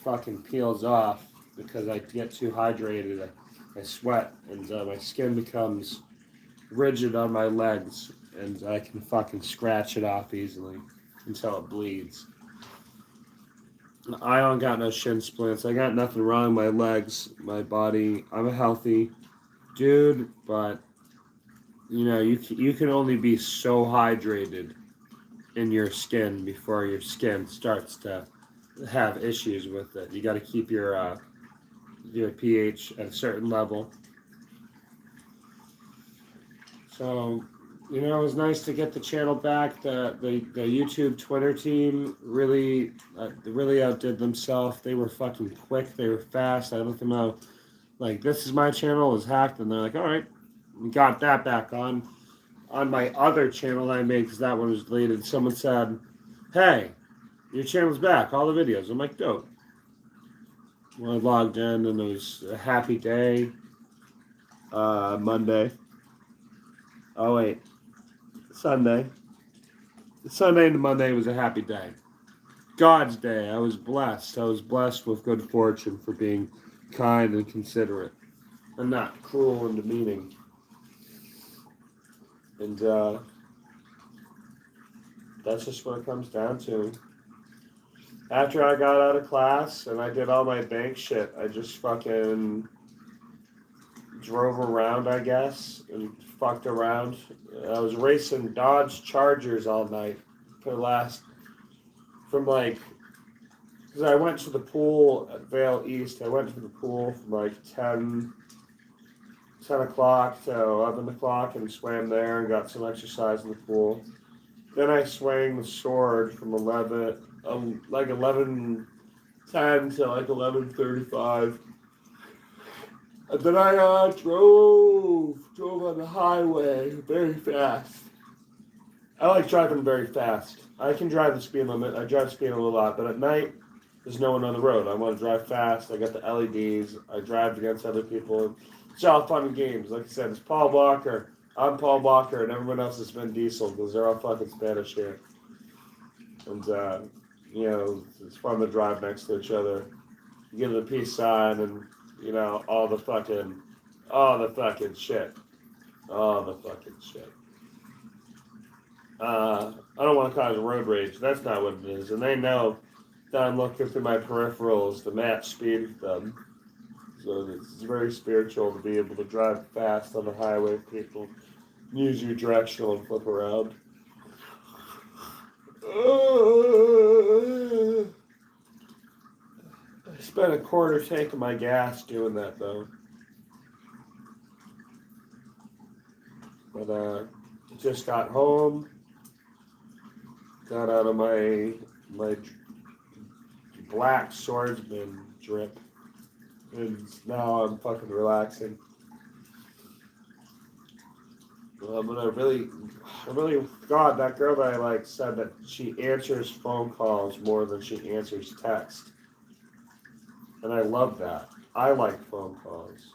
fucking peels off because I get too hydrated. I sweat and my skin becomes rigid on my legs, and I can fucking scratch it off easily until it bleeds. I don't got no shin splints. I got nothing wrong with my legs, my body. I'm a healthy dude, but you can only be so hydrated in your skin before your skin starts to have issues with it. You got to keep your pH at a certain level. So, it was nice to get the channel back. The YouTube Twitter team really outdid themselves. They were fucking quick. They were fast. I let them know, like, this is my channel was hacked, and they're like, all right, we got that back on. On my other channel I made, because that one was deleted, someone said, hey, your channel's back, all the videos. I'm like, dope. Well, I logged in, and it was a happy day. Monday. Oh, wait. Sunday. Sunday and Monday was a happy day. God's day. I was blessed. I was blessed with good fortune for being kind and considerate and not cruel and demeaning. And that's just what it comes down to. After I got out of class and I did all my bank shit, I just fucking drove around, I guess, and fucked around. I was racing Dodge Chargers all night because I went to the pool at Vale East. I went to the pool from like 10 o'clock to 11 o'clock and swam there and got some exercise in the pool. Then I swang the sword from 11:10 to like 11:35. And then I drove on the highway very fast. I like driving very fast. I can drive the speed limit. I drive speed limit a lot, but at night there's no one on the road. I want to drive fast. I got the LEDs. I drive against other people. It's all fun and games. Like I said, it's Paul Walker. I'm Paul Walker, and everyone else is Vin Diesel because they're all fucking Spanish here. And you know, it's fun to drive next to each other. You give it a peace sign, and you know all the fucking shit. All the fucking shit. I don't want to cause road rage. That's not what it is. And they know that I'm looking through my peripherals to match speed with them. So it's very spiritual to be able to drive fast on the highway with people. Use your directional and flip around. I spent a quarter tank of my gas doing that though. But just got home. Got out of my black swordsman drip. And now I'm fucking relaxing. But I really, God, that girl that I like said that she answers phone calls more than she answers text. And I love that. I like phone calls.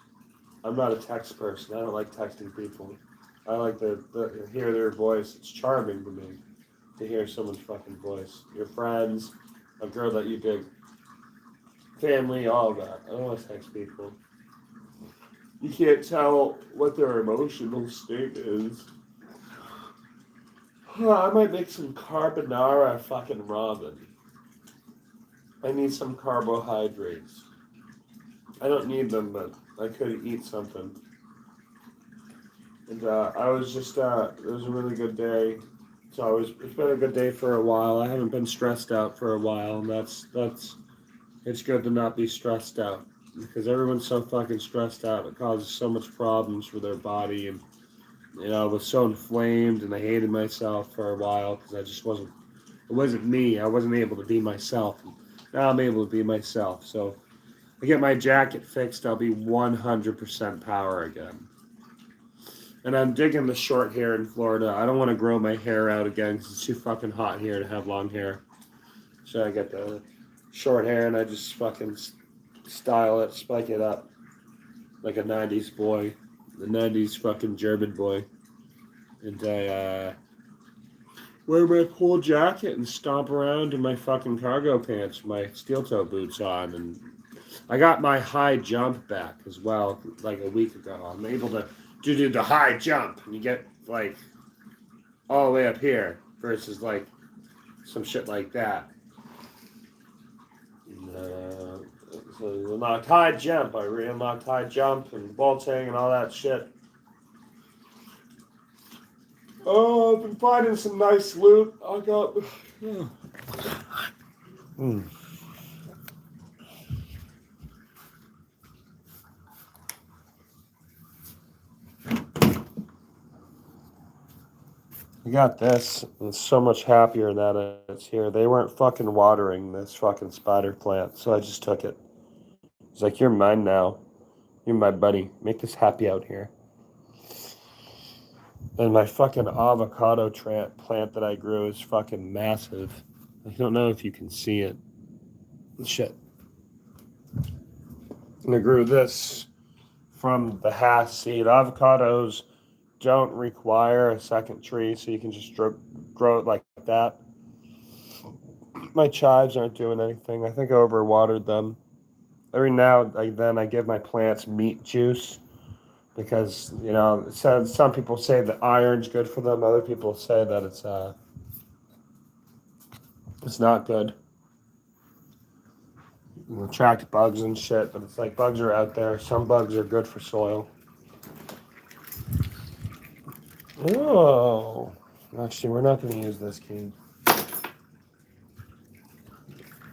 I'm not a text person. I don't like texting people. I like to hear their voice. It's charming to me to hear someone's fucking voice. Your friends, a girl that you dig, family, all that. I don't want to text people. You can't tell what their emotional state is. I might make some carbonara fucking ramen. I need some carbohydrates. I don't need them, but I could eat something. And I was just, it was a really good day. So it's been a good day for a while. I haven't been stressed out for a while, and it's good to not be stressed out. Because everyone's so fucking stressed out. It causes so much problems for their body. And, you know, I was so inflamed, and I hated myself for a while because it wasn't me. I wasn't able to be myself. Now I'm able to be myself. So I get my jacket fixed, I'll be 100% power again. And I'm digging the short hair in Florida. I don't want to grow my hair out again because it's too fucking hot here to have long hair. So I get the short hair and I just fucking style it, spike it up like a 90s boy. The 90s fucking German boy. And I wear my cool jacket and stomp around in my fucking cargo pants, my steel toe boots on. And I got my high jump back as well, like a week ago. I'm able to do the high jump, and you get like all the way up here versus like some shit like that. And, so unlocked high jump. I re-unlocked high jump and vaulting and all that shit. Oh, I've been finding some nice loot. I got. I got this. I'm so much happier that it's here. They weren't fucking watering this fucking spider plant, so I just took it. It's like, you're mine now. You're my buddy. Make us happy out here. And my fucking avocado plant that I grew is fucking massive. I don't know if you can see it. Shit. And I grew this from the half seed. Avocados don't require a second tree, so you can just grow it like that. My chives aren't doing anything. I think I overwatered them. Every now and then I give my plants meat juice because, you know, some people say that iron's good for them. Other people say that it's not good. You attract bugs and shit, but it's like bugs are out there. Some bugs are good for soil. Oh, actually, we're not going to use this key.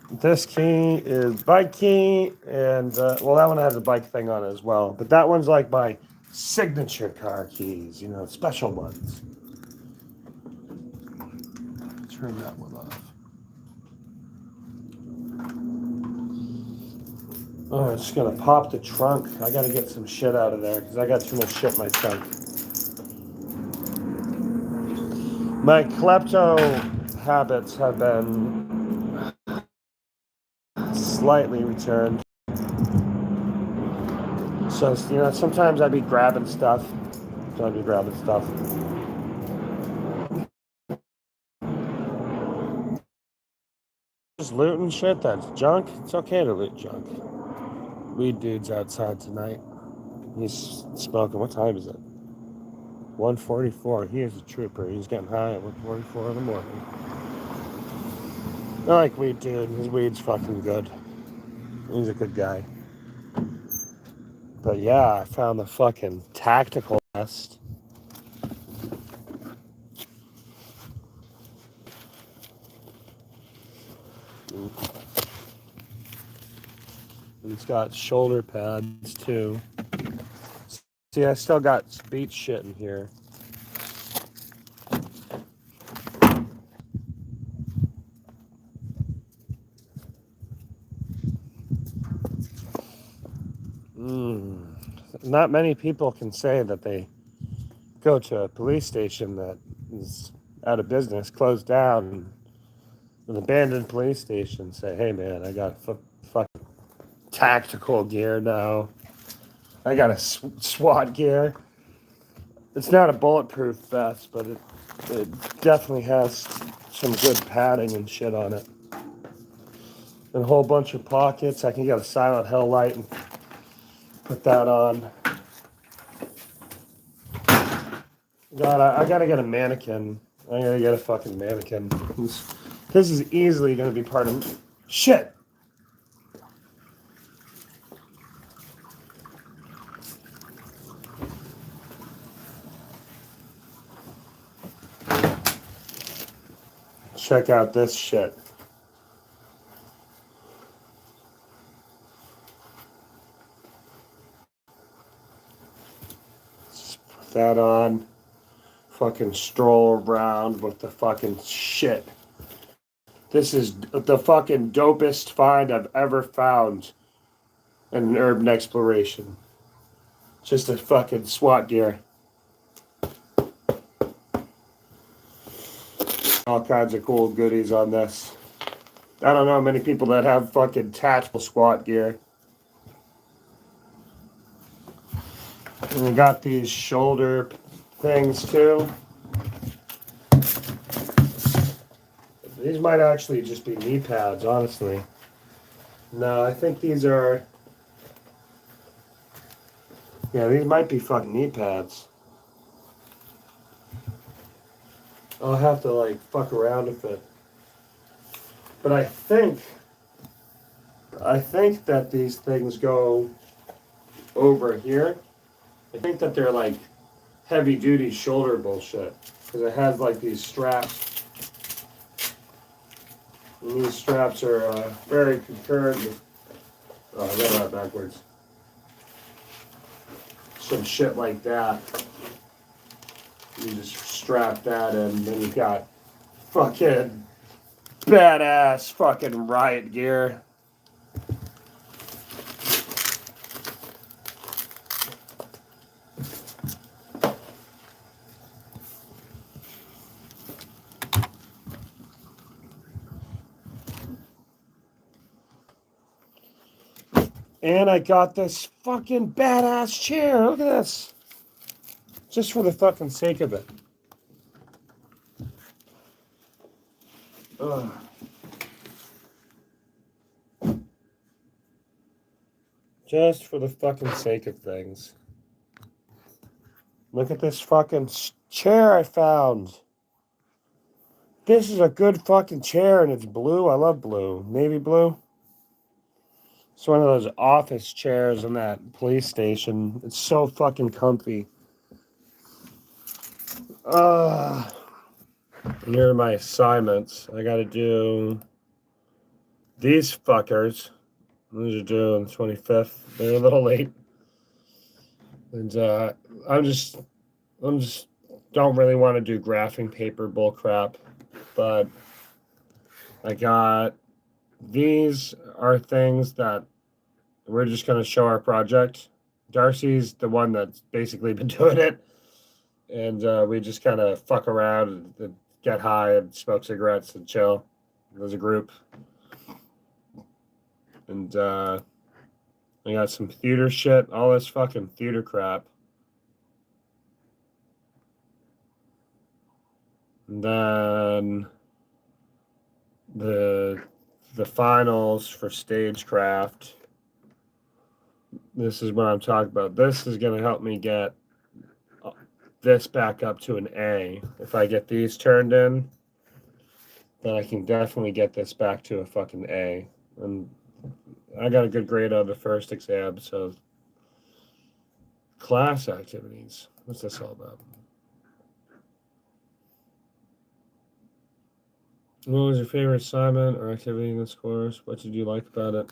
This key is bike key, and well, that one has a bike thing on it as well. But that one's like my signature car keys, you know, special ones. Turn that one off. Oh, I'm just gonna pop the trunk. I gotta get some shit out of there because I got too much shit in my trunk. My klepto habits have been slightly returned. So, sometimes I'd be grabbing stuff. Just looting shit that's junk. It's okay to loot junk. Weed dude's outside tonight. He's smoking. What time is it? 1:44. He is a trooper. He's getting high at 1:44 in the morning. I like weed dude. His weed's fucking good. He's a good guy. But yeah, I found the fucking tactical vest. It's got shoulder pads too. See, I still got speech shit in here. Not many people can say that they go to a police station that is out of business, closed down, an abandoned police station, say, hey man, I got fucking tactical gear now. I got a SWAT gear. It's not a bulletproof vest, but it definitely has some good padding and shit on it. And a whole bunch of pockets. I can get a Silent Hill light and put that on. God, I gotta get a mannequin. I gotta get a fucking mannequin. This is easily gonna be part of shit. Check out this shit. Just put that on. Fucking stroll around with the fucking shit. This is the fucking dopest find I've ever found in an urban exploration. Just a fucking SWAT gear. All kinds of cool goodies on this. I don't know many people that have fucking tactical SWAT gear. And we got these shoulder things too. These might actually just be knee pads, honestly. No, I think these are... Yeah, these might be fucking knee pads. I'll have to, like, fuck around with it. But I think that these things go over here. I think that they're, like, heavy-duty shoulder bullshit. Because it has, like, these straps. And these straps are very concurrent with... Oh, I got that backwards. Some shit like that. You just strap that in, then you got fucking badass fucking riot gear. And I got this fucking badass chair. Look at this. Just for the fucking sake of it. Ugh. Just for the fucking sake of things. Look at this fucking chair I found. This is a good fucking chair and it's blue. I love blue. Navy blue. It's one of those office chairs in that police station. It's so fucking comfy. Here are my assignments. I gotta do these fuckers. These are due on the 25th. They're a little late. And I'm just don't really want to do graphing paper bull crap. But I got these are things that We're just going to show our project. Darcy's the one that's basically been doing it. And we just kind of fuck around and get high and smoke cigarettes and chill as a group. And I got some theater shit, all this fucking theater crap. And then the finals for stagecraft. This is what I'm talking about. This is going to help me get this back up to an A. If I get these turned in, then I can definitely get this back to a fucking A. And I got a good grade on the first exam, so class activities. What's this all about? What was your favorite assignment or activity in this course? What did you like about it?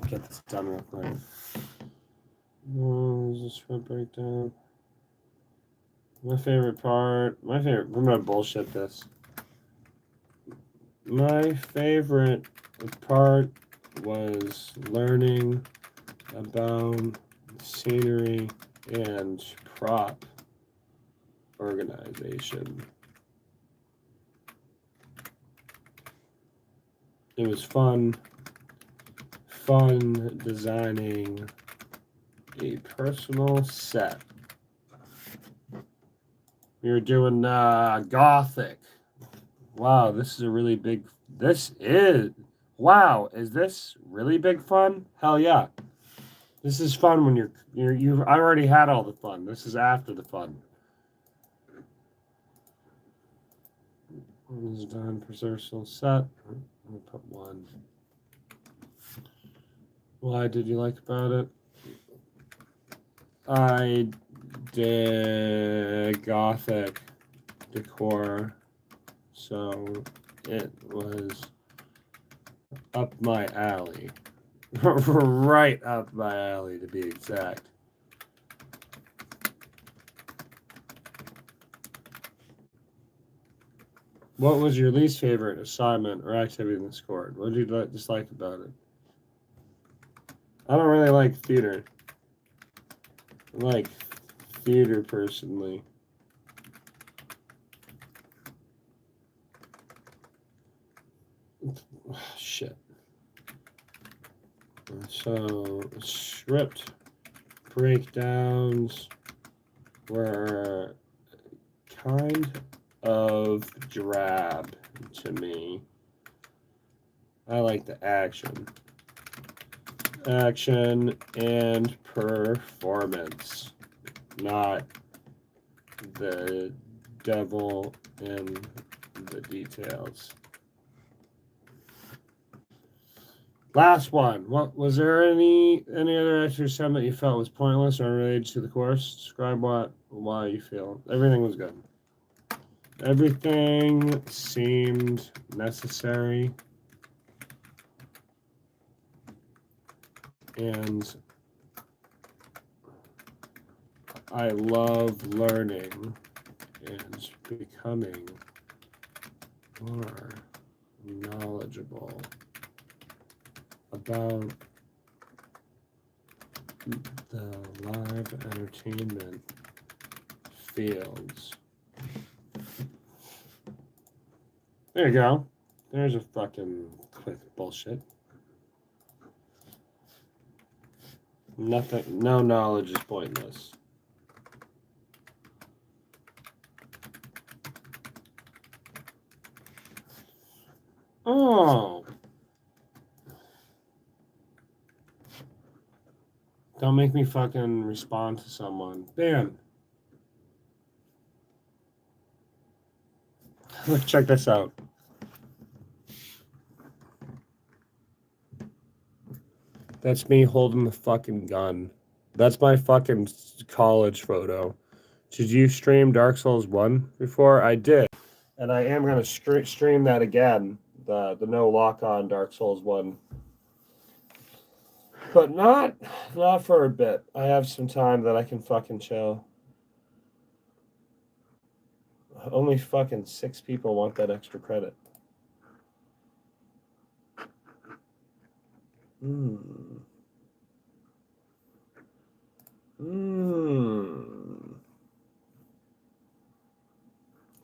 Get this done real quick. What was the script breakdown? My favorite part. I'm gonna bullshit this. My favorite part was learning about scenery and prop organization. It was fun designing a personal set. We were doing Gothic. Wow, this is a really big. Wow, is this really big fun? Hell yeah. This is fun when I already had all the fun. This is after the fun. This is done personal set. I'm gonna put 1. Why did you like about it? I did Gothic decor, so it was up my alley. Right up my alley, to be exact. What was your least favorite assignment or activity in this course? What did you dislike about it? I don't really like theater. I like theater personally. Shit. So, script breakdowns were kind of drab to me. I like the action and performance, not the devil in the details. Last one. What was there any other exercise that you felt was pointless or unrelated to the course? Describe why you feel. Everything was good. Everything seemed necessary. And I love learning and becoming more knowledgeable about the live entertainment fields. There you go. There's a fucking quick bullshit. Nothing, no knowledge is pointless. Oh. Don't make me fucking respond to someone. Bam. Look, check this out. That's me holding the fucking gun. That's my fucking college photo. Did you stream Dark Souls 1 before? I did. And I am going to stream that again. The no lock on Dark Souls 1. But not for a bit. I have some time that I can fucking chill. Only fucking 6 people want that extra credit.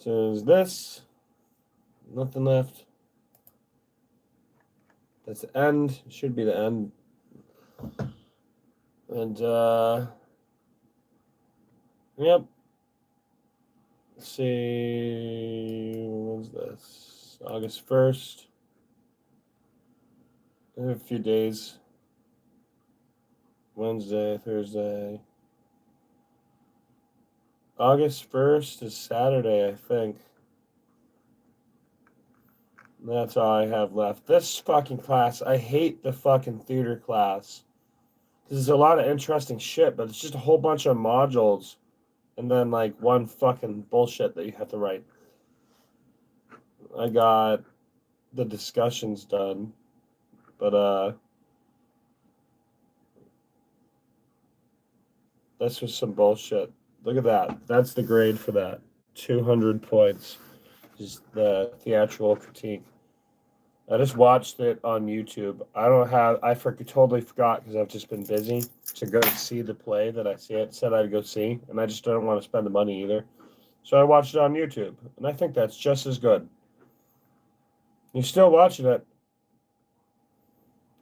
So is this. Nothing left. That's the end. Should be the end. And, yep. Let's see. When's this? August 1st. In a few days. Wednesday, Thursday. August 1st is Saturday, I think. That's all I have left. This fucking class, I hate the fucking theater class. There's a lot of interesting shit, but it's just a whole bunch of modules and then like one fucking bullshit that you have to write. I got the discussions done, but that's just some bullshit. Look at that. That's the grade for that. 200 points. Just the theatrical critique. I just watched it on YouTube. Totally forgot because I've just been busy to go see the play that I said I'd go see, and I just don't want to spend the money either. So I watched it on YouTube, and I think that's just as good. You're still watching it.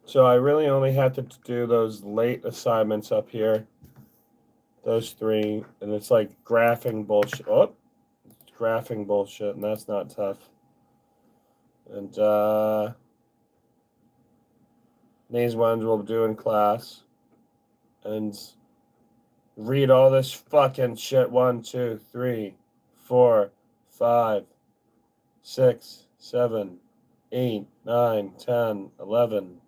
So I really only had to do those late assignments up here. Those 3, and it's like graphing bullshit. Oh, it's graphing bullshit, and that's not tough. And these ones we'll do in class. And read all this fucking shit. 1, 2, 3, 4, 5, 6, 7, 8, 9, 10, 11,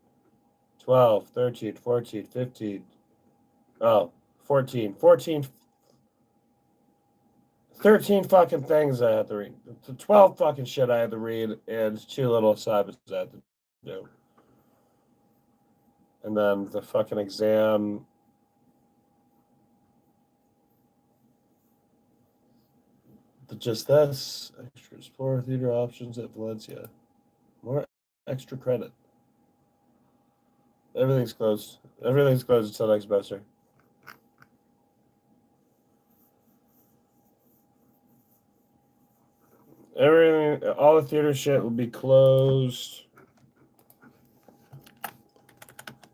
12, 13, 14, 15. Oh, 14. 13 fucking things I had to read. 12 fucking shit I had to read, and 2 little assignments I had to do. And then the fucking exam. Just this. Extra explore theater options at Valencia. More extra credit. Everything's closed. Everything's closed until next semester. Everything, all the theater shit will be closed.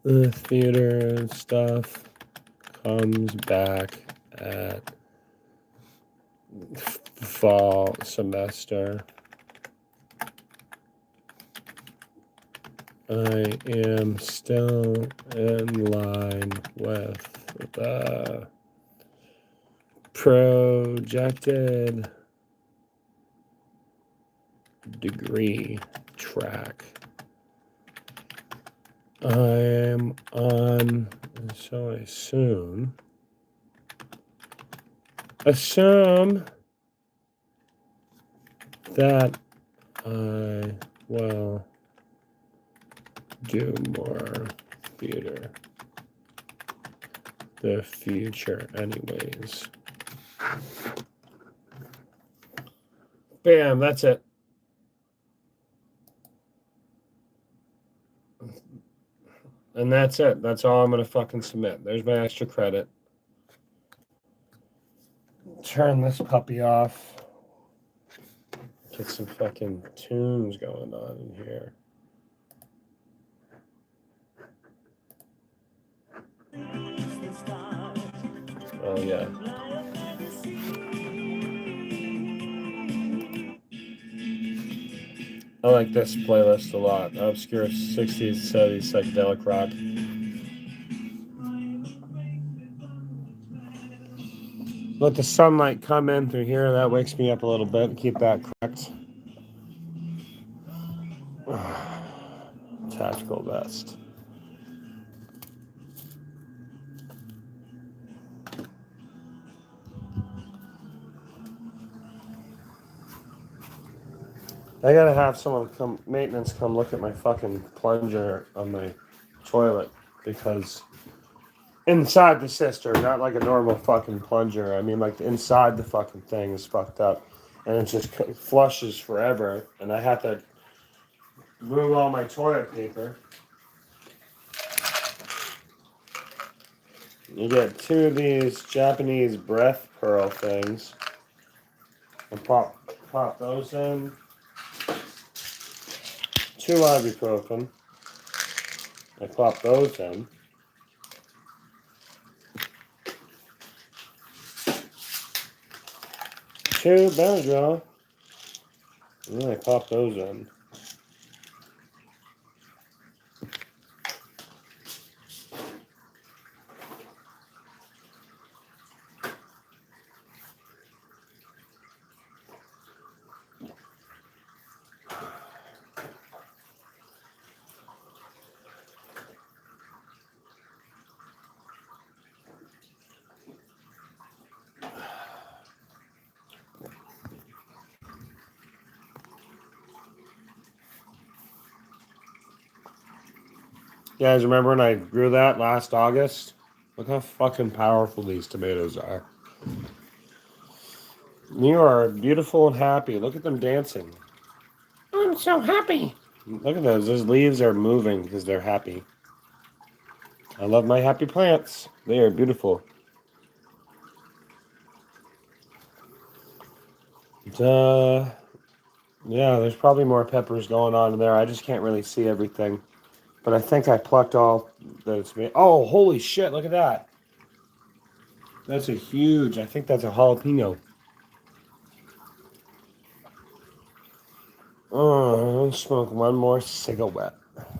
The theater stuff comes back at fall semester. I am still in line with the projected degree track. I'm on, so I assume that I will do more theater the future anyways. Bam, that's it. And that's it. That's all I'm going to fucking submit. There's my extra credit. Turn this puppy off. Get some fucking tunes going on in here. Oh, yeah. I like this playlist a lot. Obscure 60s, 70s psychedelic rock. Let the sunlight come in through here. That wakes me up a little bit. Keep that correct. Tactical vest. I gotta have someone maintenance come look at my fucking plunger on my toilet, because inside the cistern, not like a normal fucking plunger. I mean, like inside the fucking thing is fucked up, and it just flushes forever. And I have to move all my toilet paper. You get 2 of these Japanese breath pearl things, and pop pop those in. 2 ibuprofen. I pop those in. 2 Benadryl. And then I pop those in. You guys remember when I grew that last August? Look how fucking powerful these tomatoes are. You are beautiful and happy. Look at them dancing. I'm so happy. Look at those. Those leaves are moving because they're happy. I love my happy plants. They are beautiful. Yeah, there's probably more peppers going on in there. I just can't really see everything. But I think I plucked all that it's made. Oh, holy shit, look at that. That's a huge, I think that's a jalapeno. Oh, let's smoke one more cigarette.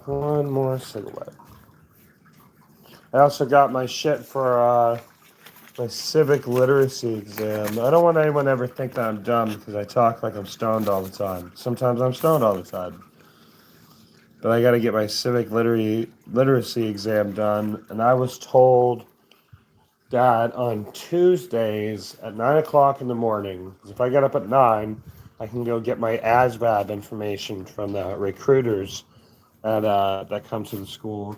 One more cigarette. I also got my shit for my civic literacy exam. I don't want anyone to ever think that I'm dumb because I talk like I'm stoned all the time. Sometimes I'm stoned all the time. But I got to get my civic literacy exam done. And I was told that on Tuesdays at 9 o'clock in the morning, 'cause if I get up at 9, I can go get my ASVAB information from the recruiters that come to the school.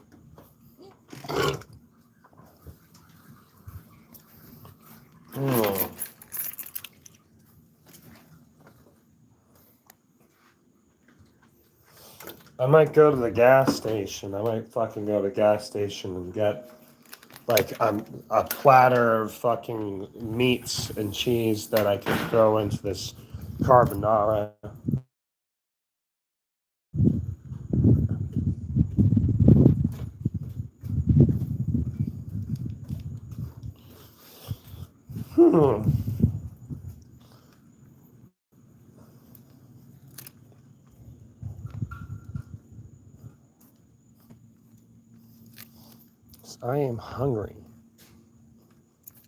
Oh. I might go to the gas station. I might fucking go to the gas station and get like a platter of fucking meats and cheese that I can throw into this carbonara. I am hungry.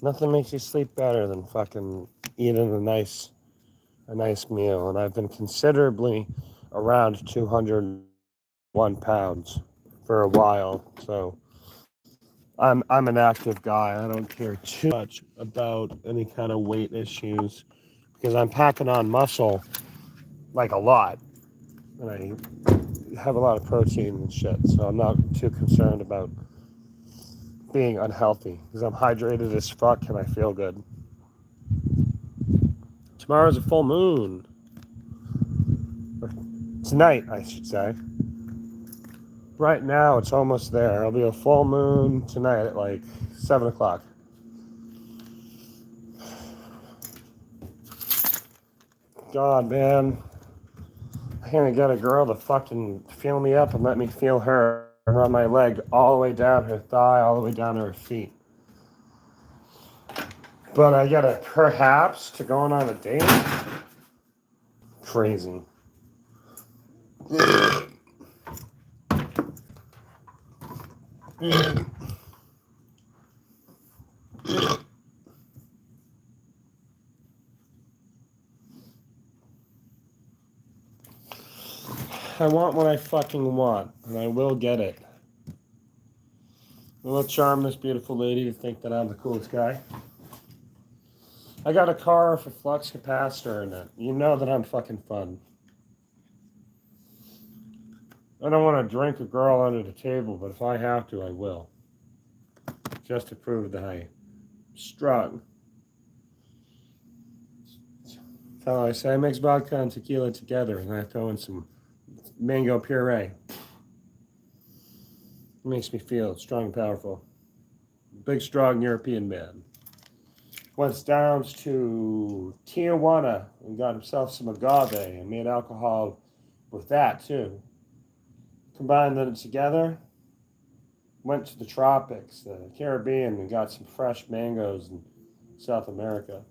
Nothing makes you sleep better than fucking eating a nice meal, and I've been considerably around 201 pounds for a while, so I'm an active guy. I don't care too much about any kind of weight issues because I'm packing on muscle like a lot, and I have a lot of protein and shit, so I'm not too concerned about being unhealthy because I'm hydrated as fuck and I feel good. Tomorrow's a full moon. Or tonight, I should say. Right now, it's almost there. It'll be a full moon tonight at like 7 o'clock. God, man. I can't get a girl to fucking feel me up and let me feel her run my leg all the way down her thigh, all the way down to her feet. But I get a perhaps to going on a date? Crazy. I want what I fucking want, and I will get it. I will charm this beautiful lady to think that I'm the coolest guy. I got a car with a flux capacitor in it. You know that I'm fucking fun. I don't want to drink a girl under the table, but if I have to, I will. Just to prove that I'm strong. So I say I mix vodka and tequila together, and I throw in some mango puree. It makes me feel strong and powerful. Big, strong European man. Went down to Tijuana and got himself some agave and made alcohol with that too. Combined them together. Went to the tropics, the Caribbean, and got some fresh mangoes in South America.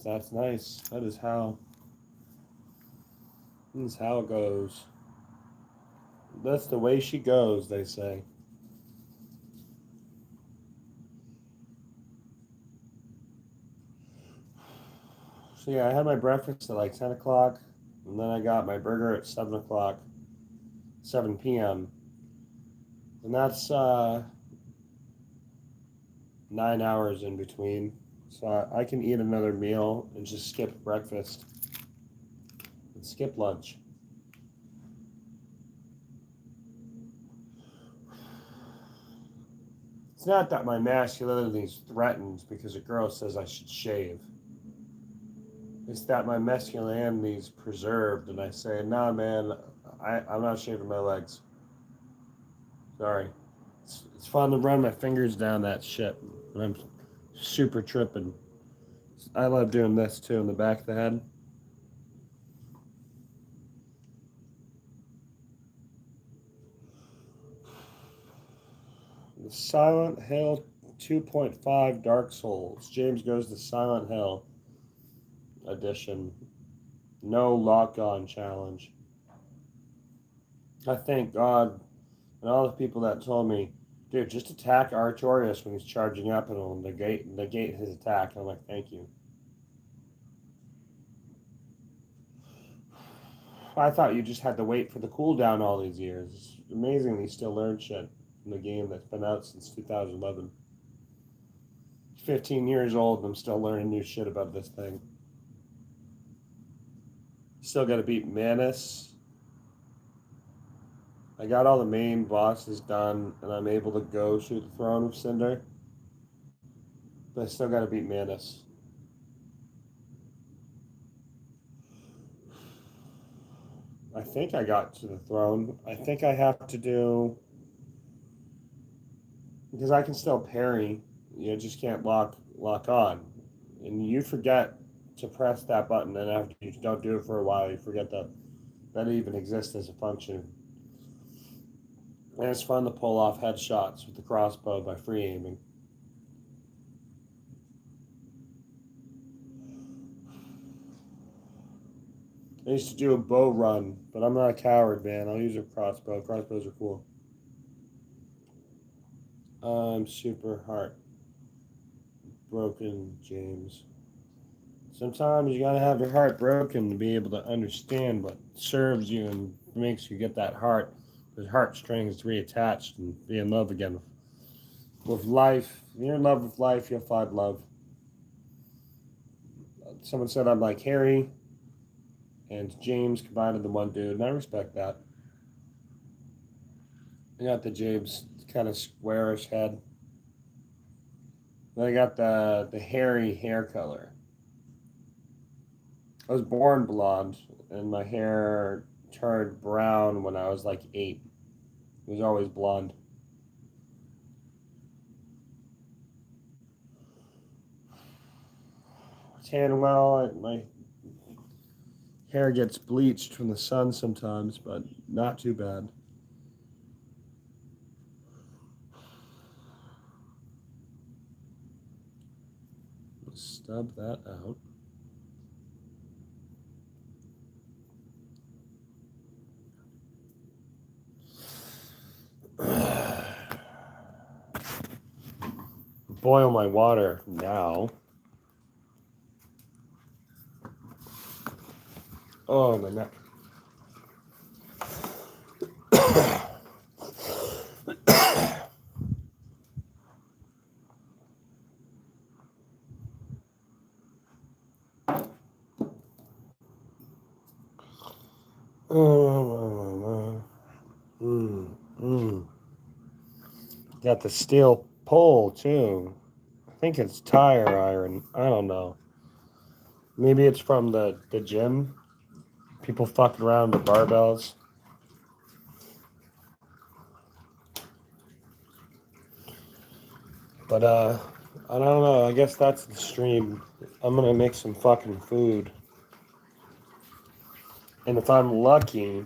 That's nice. That is how it goes. That's the way she goes, they say. So yeah, I had my breakfast at like 10 o'clock, and then I got my burger at 7 o'clock, 7 p.m. And that's 9 hours in between. So I can eat another meal and just skip breakfast and skip lunch. It's not that my masculinity is threatened because a girl says I should shave. It's that my masculinity is preserved, and I say, nah, man, I'm not shaving my legs. Sorry. It's fun to run my fingers down that shit, and I'm super tripping. I love doing this too in the back of the head. The Silent Hill 2.5 Dark Souls. James Goes to Silent Hill edition. No lock-on challenge. I thank God and all the people that told me, dude, just attack Artorias when he's charging up and it'll negate his attack. And I'm like, thank you. I thought you just had to wait for the cooldown all these years. It's amazing you still learn shit in the game that's been out since 2011. 15 years old and I'm still learning new shit about this thing. Still got to beat Manus. I got all the main bosses done and I'm able to go to the Throne of Cinder. But I still got to beat Manus. I think I got to the throne. I think I have to do, because I can still parry. You just can't lock on, and you forget to press that button. And after you don't do it for a while, you forget that it even exists as a function. And it's fun to pull off headshots with the crossbow by free aiming. I used to do a bow run, but I'm not a coward, man. I'll use a crossbow. Crossbows are cool. I'm super heartbroken, James. Sometimes you gotta have your heart broken to be able to understand what serves you and makes you get that heart, those heartstrings reattached and be in love again with life. When you're in love with life, you'll find love. Someone said I'm like Harry and James combined into one dude, and I respect that. I got the James kind of squarish head. Then I got the hairy hair color. I was born blonde, and my hair turned brown when I was like 8. It was always blonde. Tan well, my hair gets bleached from the sun sometimes, but not too bad. Stub that out. Boil my water now. Oh, my neck. Got the steel pole too. I think it's tire iron. I don't know. Maybe it's from the gym. People fucking around with barbells. But I don't know. I guess that's the stream. I'm gonna make some fucking food. And if I'm lucky,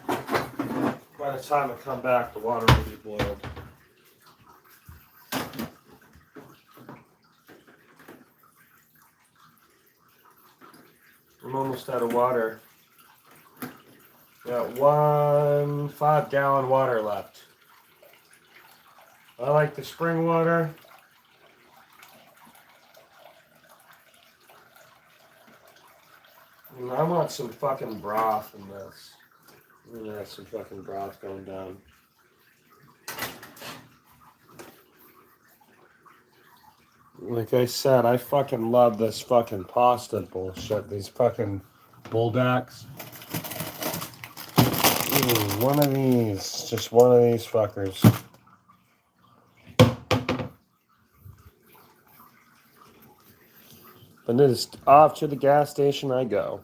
by the time I come back, the water will be boiled. I'm almost out of water. Got 1 5-gallon water left. I like the spring water. And I want some fucking broth in this. I'm gonna have some fucking broth going down. Like I said, I fucking love this fucking pasta bullshit. These fucking bulldacks. One of these. Just one of these fuckers. And it is off to the gas station I go.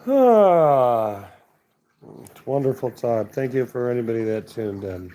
It's a wonderful time. Thank you for anybody that tuned in.